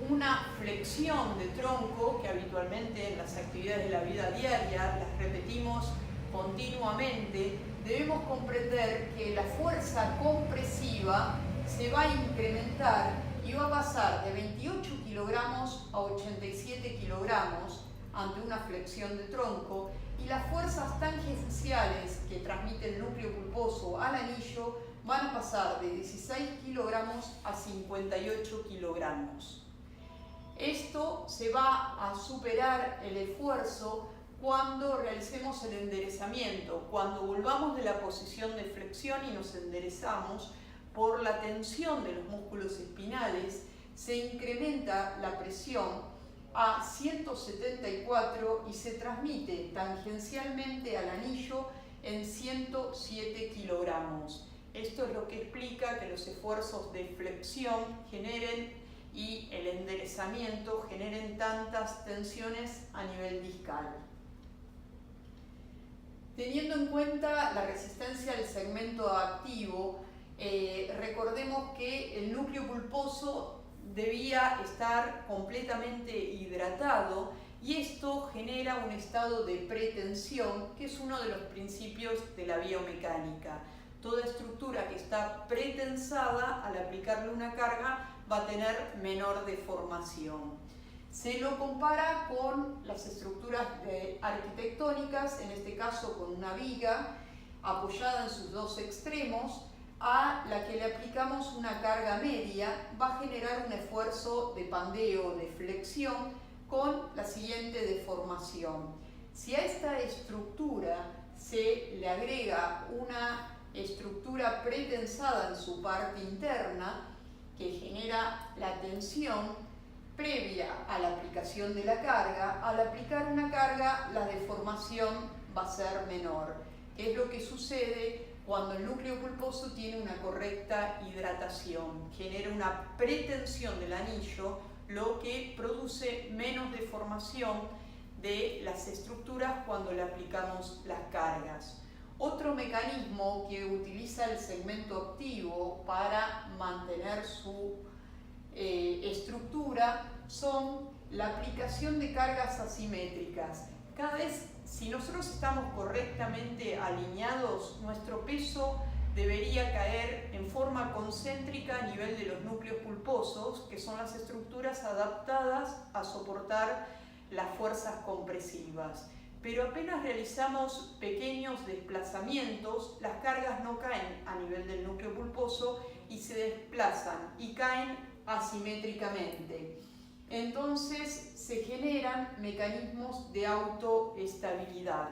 una flexión de tronco, que habitualmente en las actividades de la vida diaria las repetimos continuamente, debemos comprender que la fuerza compresiva se va a incrementar y va a pasar de 28 kilogramos a 87 kilogramos ante una flexión de tronco, y las fuerzas tangenciales que transmite el núcleo pulposo al anillo van a pasar de 16 kilogramos a 58 kilogramos. Esto se va a superar el esfuerzo cuando realicemos el enderezamiento, cuando volvamos de la posición de flexión y nos enderezamos. Por la tensión de los músculos espinales se incrementa la presión a 174 y se transmite tangencialmente al anillo en 107 kilogramos. Esto es lo que explica que los esfuerzos de flexión generen y el enderezamiento generen tantas tensiones a nivel discal. Teniendo en cuenta la resistencia del segmento activo, recordemos que el núcleo pulposo debía estar completamente hidratado y esto genera un estado de pretensión, que es uno de los principios de la biomecánica. Toda estructura que está pretensada, al aplicarle una carga, va a tener menor deformación. Se lo compara con las estructuras arquitectónicas, en este caso con una viga apoyada en sus dos extremos, a la que le aplicamos una carga media, va a generar un esfuerzo de pandeo, de flexión, con la siguiente deformación. Si a esta estructura se le agrega una estructura pretensada en su parte interna, que genera la tensión previa a la aplicación de la carga, al aplicar una carga la deformación va a ser menor, que es lo que sucede cuando el núcleo pulposo tiene una correcta hidratación, genera una pretensión del anillo, lo que produce menos deformación de las estructuras cuando le aplicamos las cargas. Otro mecanismo que utiliza el segmento activo para mantener su estructura son la aplicación de cargas asimétricas. Cada vez, si nosotros estamos correctamente alineados, nuestro peso debería caer en forma concéntrica a nivel de los núcleos pulposos, que son las estructuras adaptadas a soportar las fuerzas compresivas. Pero apenas realizamos pequeños desplazamientos, las cargas no caen a nivel del núcleo pulposo y se desplazan y caen asimétricamente. Entonces se generan mecanismos de autoestabilidad.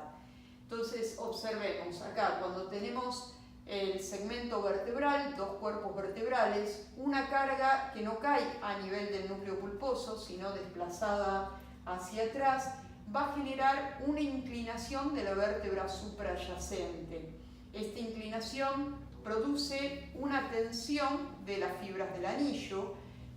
Entonces observemos acá, cuando tenemos el segmento vertebral, dos cuerpos vertebrales, una carga que no cae a nivel del núcleo pulposo, sino desplazada hacia atrás, va a generar una inclinación de la vértebra suprayacente. Esta inclinación produce una tensión de las fibras del anillo,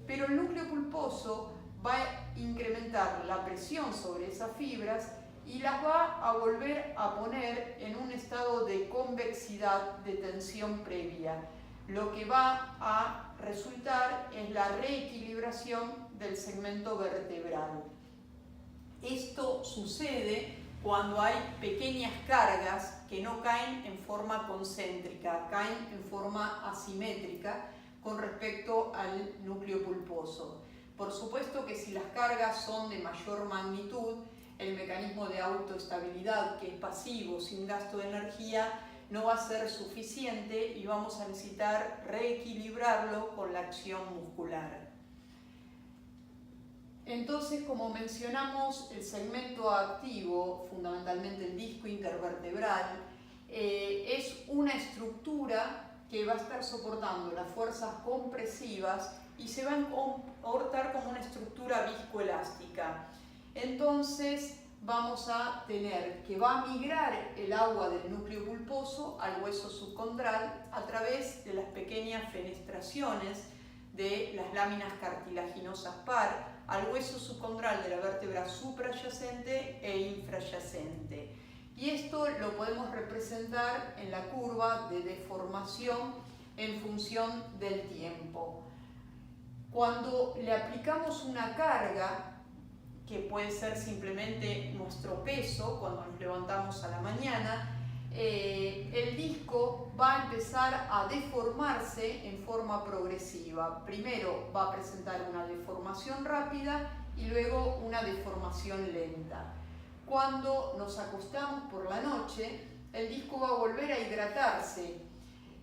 pero el núcleo pulposo va a incrementar la presión sobre esas fibras y las va a volver a poner en un estado de convexidad de tensión previa. Lo que va a resultar es la reequilibración del segmento vertebral. Esto sucede cuando hay pequeñas cargas que no caen en forma concéntrica, caen en forma asimétrica con respecto al núcleo pulposo. Por supuesto que si las cargas son de mayor magnitud, el mecanismo de autoestabilidad, que es pasivo, sin gasto de energía, no va a ser suficiente y vamos a necesitar reequilibrarlo con la acción muscular. Entonces, como mencionamos, el segmento activo, fundamentalmente el disco intervertebral, es una estructura que va a estar soportando las fuerzas compresivas y se va a comportar como una estructura viscoelástica. Entonces vamos a tener que va a migrar el agua del núcleo pulposo al hueso subcondral a través de las pequeñas fenestraciones de las láminas cartilaginosas par al hueso subcondral de la vértebra suprayacente e infrayacente. Y esto lo podemos representar en la curva de deformación en función del tiempo. Cuando le aplicamos una carga, que puede ser simplemente nuestro peso cuando nos levantamos a la mañana, el disco va a empezar a deformarse en forma progresiva. Primero va a presentar una deformación rápida y luego una deformación lenta. Cuando nos acostamos por la noche, el disco va a volver a hidratarse.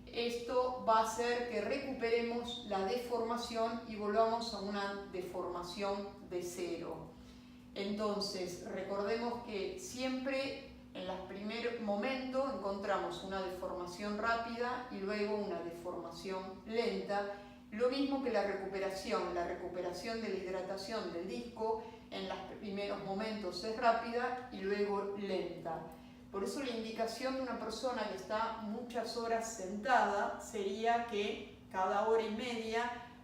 Esto va a hacer que recuperemos la deformación y volvamos a una deformación de cero. Entonces, recordemos que siempre en los primeros momentos encontramos una deformación rápida y luego una deformación lenta. Lo mismo que la recuperación de la hidratación del disco en los primeros momentos es rápida y luego lenta. Por eso la indicación de una persona que está muchas horas sentada sería que cada hora y media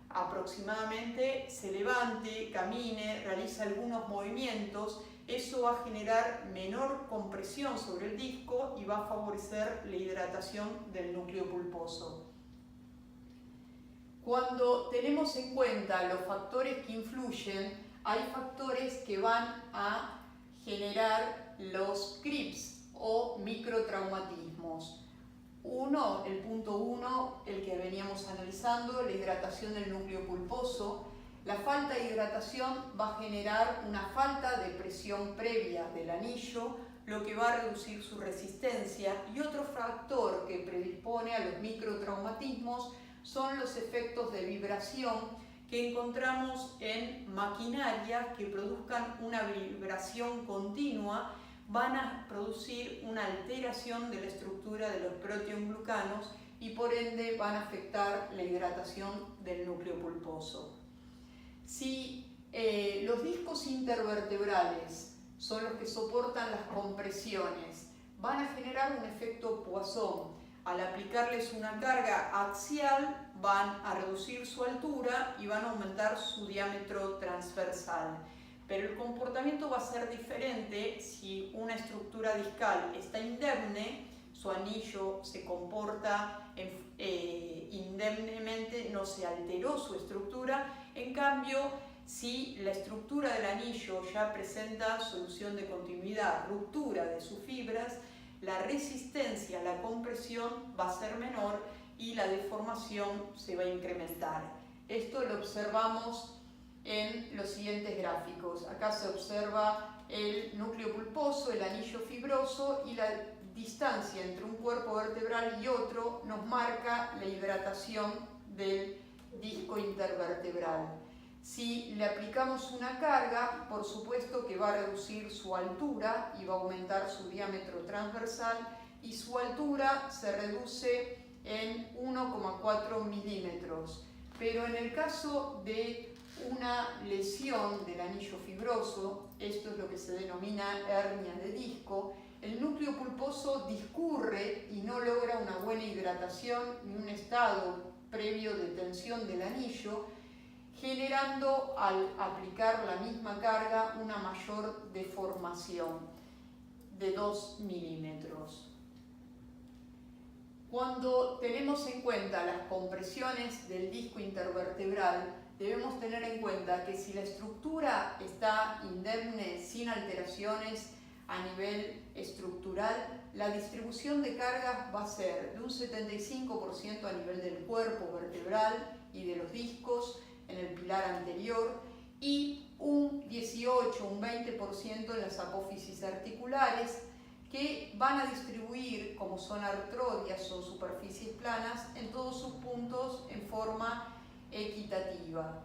aproximadamente se levante, camine, realice algunos movimientos, eso va a generar menor compresión sobre el disco y va a favorecer la hidratación del núcleo pulposo. Cuando tenemos en cuenta los factores que influyen, hay factores que van a generar los CRIPS o microtraumatismos. El punto 1, el que veníamos analizando, la hidratación del núcleo pulposo. La falta de hidratación va a generar una falta de presión previa del anillo, lo que va a reducir su resistencia. Y otro factor que predispone a los microtraumatismos son los efectos de vibración que encontramos en maquinaria que produzcan una vibración continua, van a producir una alteración de la estructura de los proteoglucanos y por ende van a afectar la hidratación del núcleo pulposo. Si los discos intervertebrales son los que soportan las compresiones, van a generar un efecto Poisson. Al aplicarles una carga axial van a reducir su altura y van a aumentar su diámetro transversal. Pero el comportamiento va a ser diferente si una estructura discal está indemne, su anillo se comporta indemnemente, no se alteró su estructura. En cambio, si la estructura del anillo ya presenta solución de continuidad, ruptura de sus fibras, la resistencia a la compresión va a ser menor y la deformación se va a incrementar. Esto lo observamos en los siguientes gráficos. Acá se observa el núcleo pulposo, el anillo fibroso, y la distancia entre un cuerpo vertebral y otro nos marca la hidratación del disco intervertebral. Si le aplicamos una carga, por supuesto que va a reducir su altura y va a aumentar su diámetro transversal, y su altura se reduce en 1,4 milímetros. Pero en el caso de una lesión del anillo fibroso, esto es lo que se denomina hernia de disco, el núcleo pulposo discurre y no logra una buena hidratación ni un estado previo de tensión del anillo, generando al aplicar la misma carga una mayor deformación de 2 milímetros. Cuando tenemos en cuenta las compresiones del disco intervertebral, debemos tener en cuenta que si la estructura está indemne, sin alteraciones a nivel estructural, la distribución de cargas va a ser de un 75% a nivel del cuerpo vertebral y de los discos en el pilar anterior, y un 18, un 20% en las apófisis articulares, que van a distribuir, como son artrodias o superficies planas, en todos sus puntos en forma equitativa.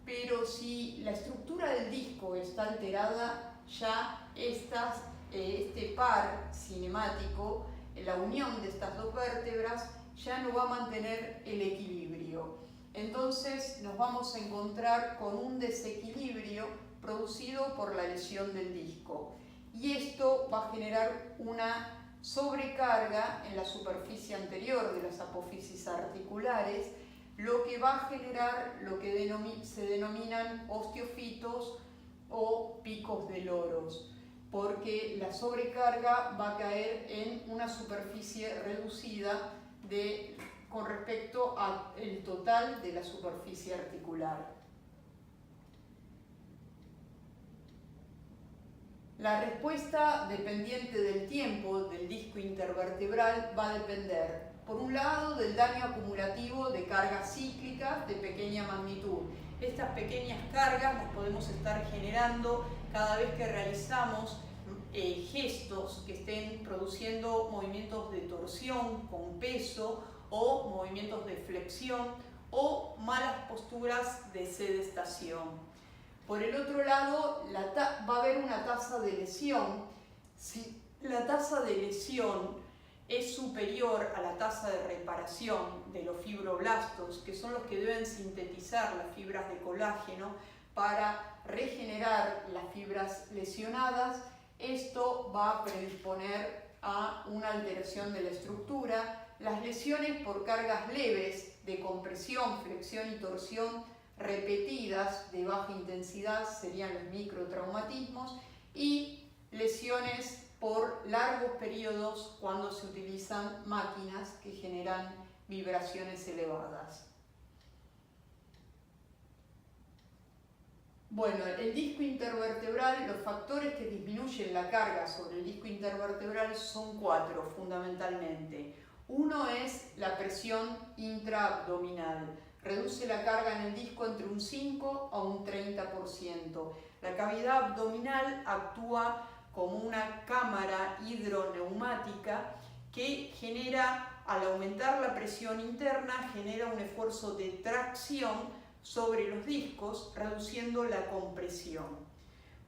Pero si la estructura del disco está alterada, ya este par cinemático, la unión de estas dos vértebras, ya no va a mantener el equilibrio. Entonces nos vamos a encontrar con un desequilibrio producido por la lesión del disco. Y esto va a generar una sobrecarga en la superficie anterior de las apófisis articulares, lo que va a generar lo que se denominan osteofitos o picos de loros, porque la sobrecarga va a caer en una superficie reducida con respecto al total de la superficie articular. La respuesta dependiente del tiempo del disco intervertebral va a depender, por un lado, del daño acumulativo de cargas cíclicas de pequeña magnitud. Estas pequeñas cargas las podemos estar generando cada vez que realizamos gestos que estén produciendo movimientos de torsión con peso o movimientos de flexión o malas posturas de sedestación. Por el otro lado, va a haber una tasa de lesión. Si la tasa de lesión es superior a la tasa de reparación de los fibroblastos, que son los que deben sintetizar las fibras de colágeno para regenerar las fibras lesionadas, esto va a predisponer a una alteración de la estructura. Las lesiones por cargas leves de compresión, flexión y torsión repetidas de baja intensidad serían los microtraumatismos, y lesiones por largos periodos cuando se utilizan máquinas que generan vibraciones elevadas. Bueno, el disco intervertebral, los factores que disminuyen la carga sobre el disco intervertebral son 4 fundamentalmente. Uno es la presión intraabdominal. Reduce la carga en el disco entre un 5 a un 30%. La cavidad abdominal actúa como una cámara hidroneumática que genera, al aumentar la presión interna, genera un esfuerzo de tracción sobre los discos, reduciendo la compresión.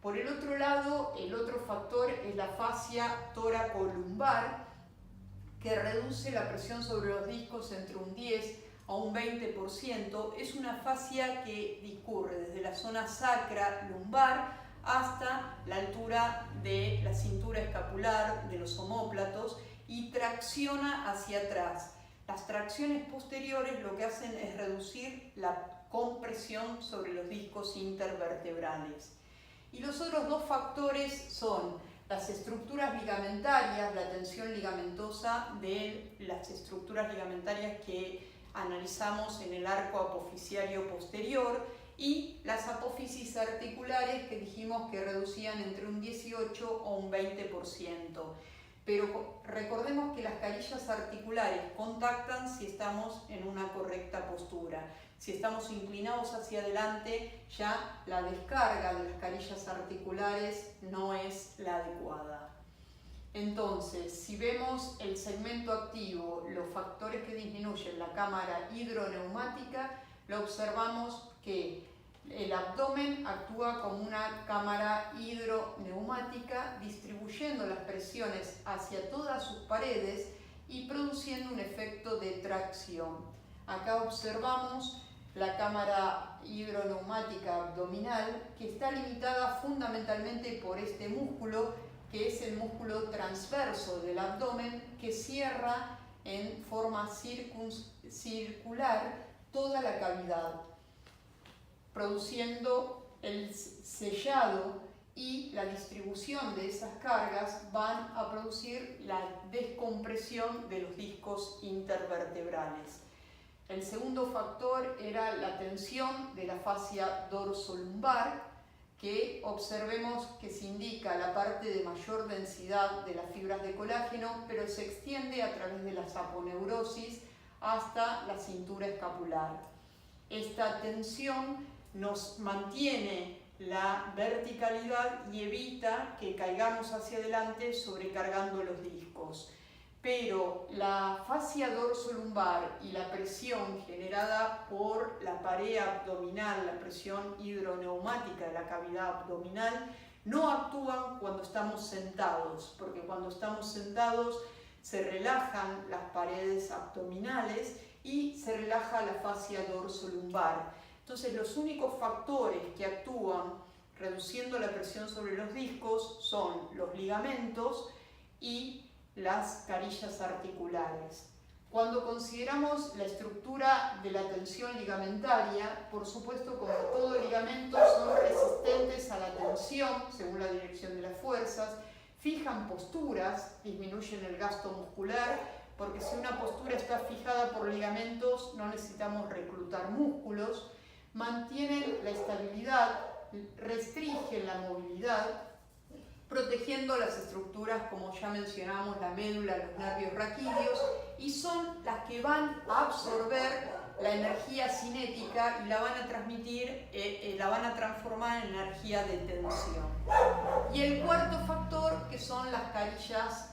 Por el otro lado, el otro factor es la fascia tóracolumbar, que reduce la presión sobre los discos entre un 10 a un 20%. Es una fascia que discurre desde la zona sacra lumbar hasta la altura de la cintura escapular, de los omóplatos, y tracciona hacia atrás. Las tracciones posteriores lo que hacen es reducir la compresión sobre los discos intervertebrales. Y los otros dos factores son las estructuras ligamentarias, la tensión ligamentosa de las estructuras ligamentarias que analizamos en el arco apofisiario posterior, y las apófisis articulares que dijimos que reducían entre un 18 o un 20%. Pero recordemos que las carillas articulares contactan si estamos en una correcta postura. Si estamos inclinados hacia adelante, ya la descarga de las carillas articulares no es la adecuada. Entonces, si vemos el segmento activo, los factores que disminuyen la cámara hidroneumática, lo observamos que el abdomen actúa como una cámara hidroneumática, distribuyendo las presiones hacia todas sus paredes y produciendo un efecto de tracción. Acá observamos la cámara hidroneumática abdominal, que está limitada fundamentalmente por este músculo, que es el músculo transverso del abdomen, que cierra en forma circular toda la cavidad, produciendo el sellado, y la distribución de esas cargas van a producir la descompresión de los discos intervertebrales. El segundo factor era la tensión de la fascia dorsolumbar, que observemos que se indica la parte de mayor densidad de las fibras de colágeno, pero se extiende a través de la saponeurosis hasta la cintura escapular. Esta tensión nos mantiene la verticalidad y evita que caigamos hacia adelante sobrecargando los discos. Pero la fascia dorsolumbar y la presión generada por la pared abdominal, la presión hidroneumática de la cavidad abdominal, no actúan cuando estamos sentados, porque cuando estamos sentados se relajan las paredes abdominales y se relaja la fascia dorsolumbar. Entonces, los únicos factores que actúan reduciendo la presión sobre los discos son los ligamentos y las carillas articulares. Cuando consideramos la estructura de la tensión ligamentaria, por supuesto, como todo ligamento, son resistentes a la tensión según la dirección de las fuerzas, fijan posturas, disminuyen el gasto muscular, porque si una postura está fijada por ligamentos no necesitamos reclutar músculos, mantienen la estabilidad, restringen la movilidad, protegiendo las estructuras, como ya mencionamos, la médula, los nervios raquídeos, y son las que van a absorber la energía cinética y la van a transmitir, la van a transformar en energía de tensión. Y el cuarto factor, que son las carillas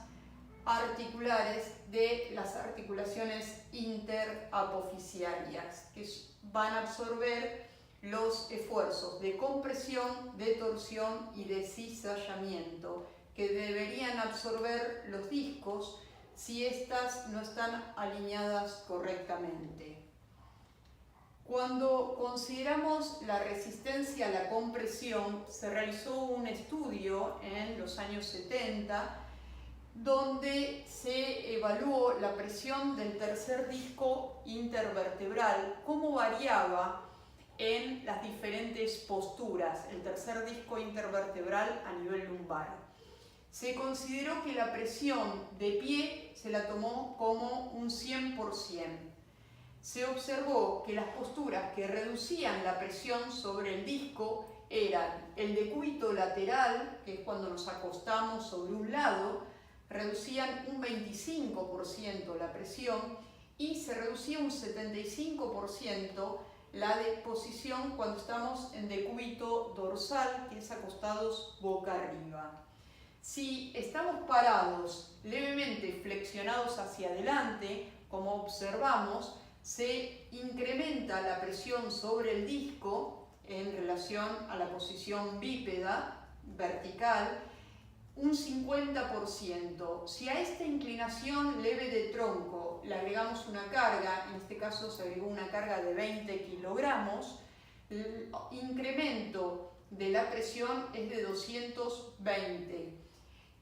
articulares de las articulaciones interapofisiarias, que van a absorber los esfuerzos de compresión, de torsión y de cizallamiento que deberían absorber los discos si éstas no están alineadas correctamente. Cuando consideramos la resistencia a la compresión, se realizó un estudio en los años 70 donde se evaluó la presión del tercer disco intervertebral, cómo variaba en las diferentes posturas, el tercer disco intervertebral a nivel lumbar. Se consideró que la presión de pie se la tomó como un 100%. Se observó que las posturas que reducían la presión sobre el disco eran el decúbito lateral, que es cuando nos acostamos sobre un lado, reducían un 25% la presión y se reducía un 75% la posición cuando estamos en decúbito dorsal, que es acostados boca arriba. Si estamos parados, levemente flexionados hacia adelante, como observamos, se incrementa la presión sobre el disco en relación a la posición bípeda, vertical, un 50%. Si a esta inclinación leve de tronco le agregamos una carga, en este caso se agregó una carga de 20 kilogramos, el incremento de la presión es de 220.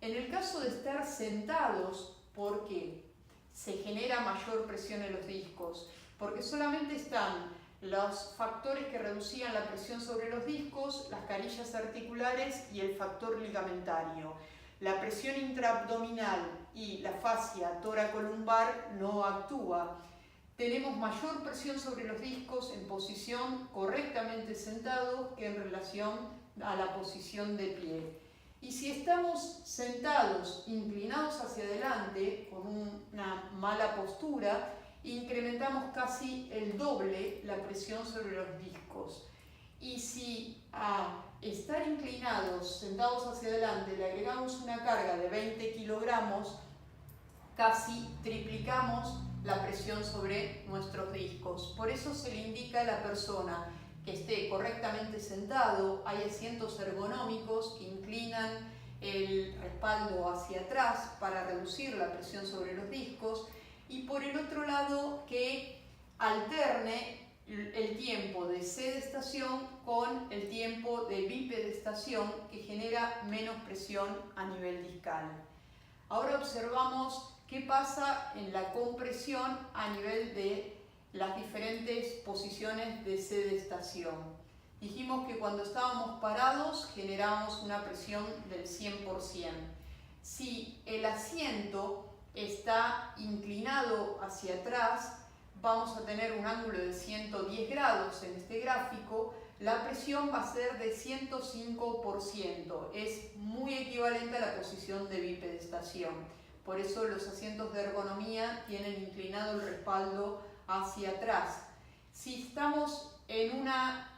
En el caso de estar sentados, ¿por qué? Se genera mayor presión en los discos, porque solamente están los factores que reducían la presión sobre los discos, las carillas articulares y el factor ligamentario. La presión intraabdominal y la fascia tóraco-lumbar no actúa. Tenemos mayor presión sobre los discos en posición correctamente sentado que en relación a la posición de pie. Y si estamos sentados, inclinados hacia adelante, con una mala postura, incrementamos casi el doble la presión sobre los discos. Y si a estar inclinados, sentados hacia adelante, le agregamos una carga de 20 kilogramos, casi triplicamos la presión sobre nuestros discos. Por eso se le indica a la persona que esté correctamente sentado. Hay asientos ergonómicos que inclinan el respaldo hacia atrás para reducir la presión sobre los discos, y por el otro lado que alterne el tiempo de sedestación con el tiempo de bipedestación, que genera menos presión a nivel discal. Ahora observamos qué pasa en la compresión a nivel de las diferentes posiciones de sedestación. Dijimos que cuando estábamos parados generábamos una presión del 100%. Si el asiento está inclinado hacia atrás, vamos a tener un ángulo de 110 grados en este gráfico. La presión va a ser de 105%. Es muy equivalente a la posición de bipedestación. Por eso los asientos de ergonomía tienen inclinado el respaldo hacia atrás. Si estamos en una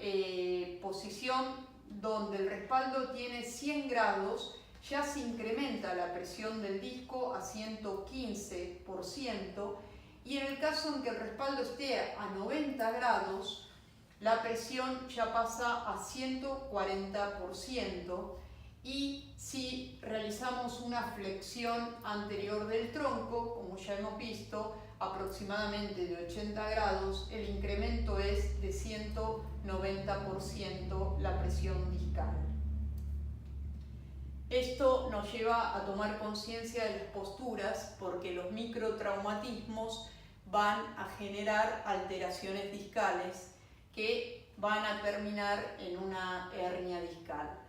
posición donde el respaldo tiene 100 grados, ya se incrementa la presión del disco a 115%, y en el caso en que el respaldo esté a 90 grados, la presión ya pasa a 140%, y si realizamos una flexión anterior del tronco, como ya hemos visto, aproximadamente de 80 grados, el incremento es de 190% la presión discal. Esto nos lleva a tomar conciencia de las posturas, porque los microtraumatismos van a generar alteraciones discales que van a terminar en una hernia discal.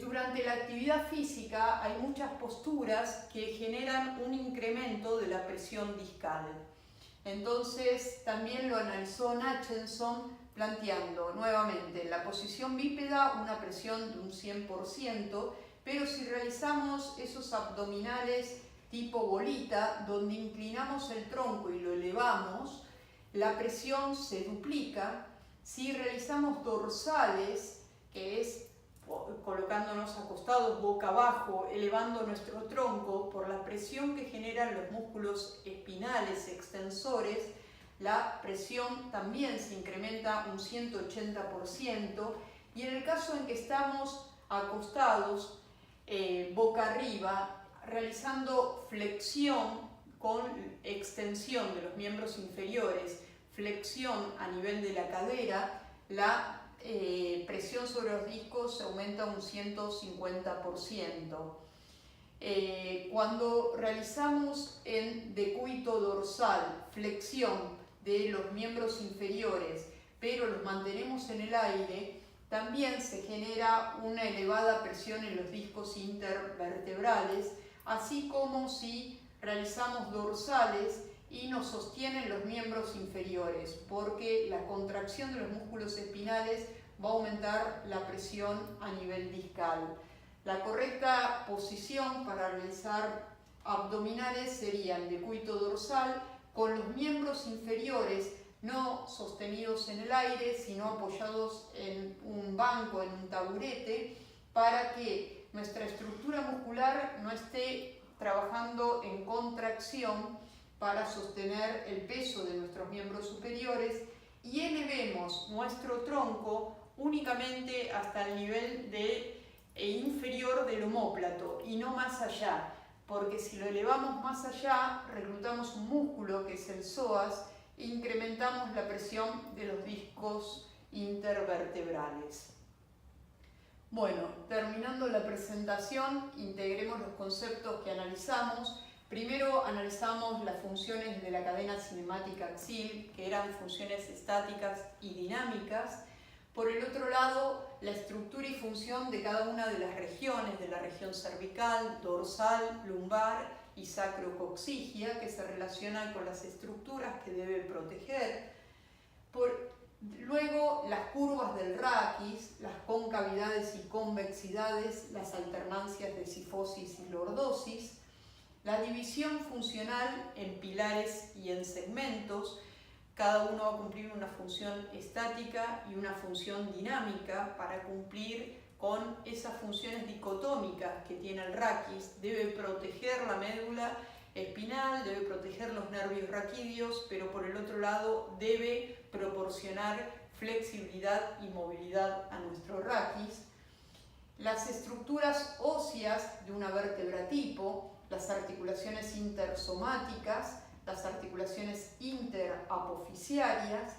Durante la actividad física hay muchas posturas que generan un incremento de la presión discal. Entonces también lo analizó Natchenson, planteando nuevamente en la posición bípeda una presión de un 100%, pero si realizamos esos abdominales tipo bolita, donde inclinamos el tronco y lo elevamos, la presión se duplica. Si realizamos dorsales, que es colocándonos acostados boca abajo, elevando nuestro tronco, por la presión que generan los músculos espinales extensores, la presión también se incrementa un 180%, y en el caso en que estamos acostados boca arriba, realizando flexión con extensión de los miembros inferiores, flexión a nivel de la cadera, la presión sobre los discos aumenta un 150%. Cuando realizamos en decúbito dorsal flexión de los miembros inferiores, pero los mantenemos en el aire, también se genera una elevada presión en los discos intervertebrales, así como si realizamos dorsales y nos sostienen los miembros inferiores, porque la contracción de los músculos espinales va a aumentar la presión a nivel discal. La correcta posición para realizar abdominales sería el decúbito dorsal con los miembros inferiores no sostenidos en el aire, sino apoyados en un banco, en un taburete, para que nuestra estructura muscular no esté trabajando en contracción para sostener el peso de nuestros miembros superiores, y elevemos nuestro tronco únicamente hasta el nivel inferior del omóplato y no más allá, porque si lo elevamos más allá reclutamos un músculo que es el psoas e incrementamos la presión de los discos intervertebrales. Bueno, terminando la presentación, integremos los conceptos que analizamos. Primero analizamos las funciones de la cadena cinemática axil, que eran funciones estáticas y dinámicas. Por el otro lado, la estructura y función de cada una de las regiones, de la región cervical, dorsal, lumbar y sacrocoxigia, que se relacionan con las estructuras que debe proteger. Luego, las curvas del raquis, las concavidades y convexidades, las alternancias de sifosis y lordosis, la división funcional en pilares y en segmentos. Cada uno va a cumplir una función estática y una función dinámica para cumplir con esas funciones dicotómicas que tiene el raquis. Debe proteger la médula espinal, debe proteger los nervios raquídeos, pero por el otro lado debe proporcionar flexibilidad y movilidad a nuestro raquis. Las estructuras óseas de una vértebra tipo, las articulaciones intersomáticas, las articulaciones interapofisiarias,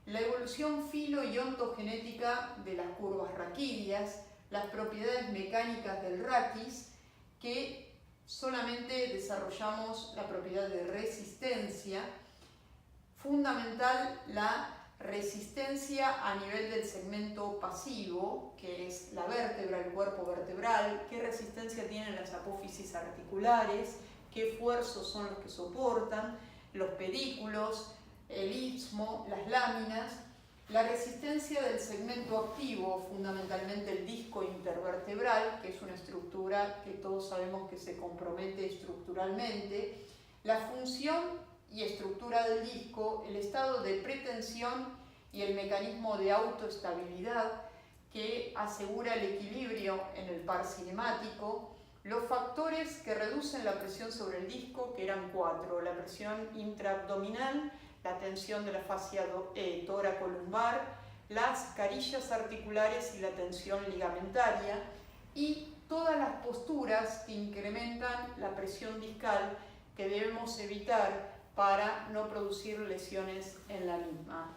la evolución filo- y ontogenética de las curvas raquídeas, las propiedades mecánicas del raquis, que solamente desarrollamos la propiedad de resistencia, fundamental la resistencia a nivel del segmento pasivo, que es la vértebra, el cuerpo vertebral, qué resistencia tienen las apófisis articulares, qué esfuerzos son los que soportan, los pedículos, el istmo, las láminas, la resistencia del segmento activo, fundamentalmente el disco intervertebral, que es una estructura que todos sabemos que se compromete estructuralmente, la función y estructura del disco, el estado de pretensión y el mecanismo de autoestabilidad que asegura el equilibrio en el par cinemático, los factores que reducen la presión sobre el disco, que eran 4, la presión intraabdominal, la tensión de la fascia tóraco-lumbar, las carillas articulares y la tensión ligamentaria, y todas las posturas que incrementan la presión discal que debemos evitar para no producir lesiones en la misma.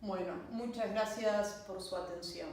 Bueno, muchas gracias por su atención.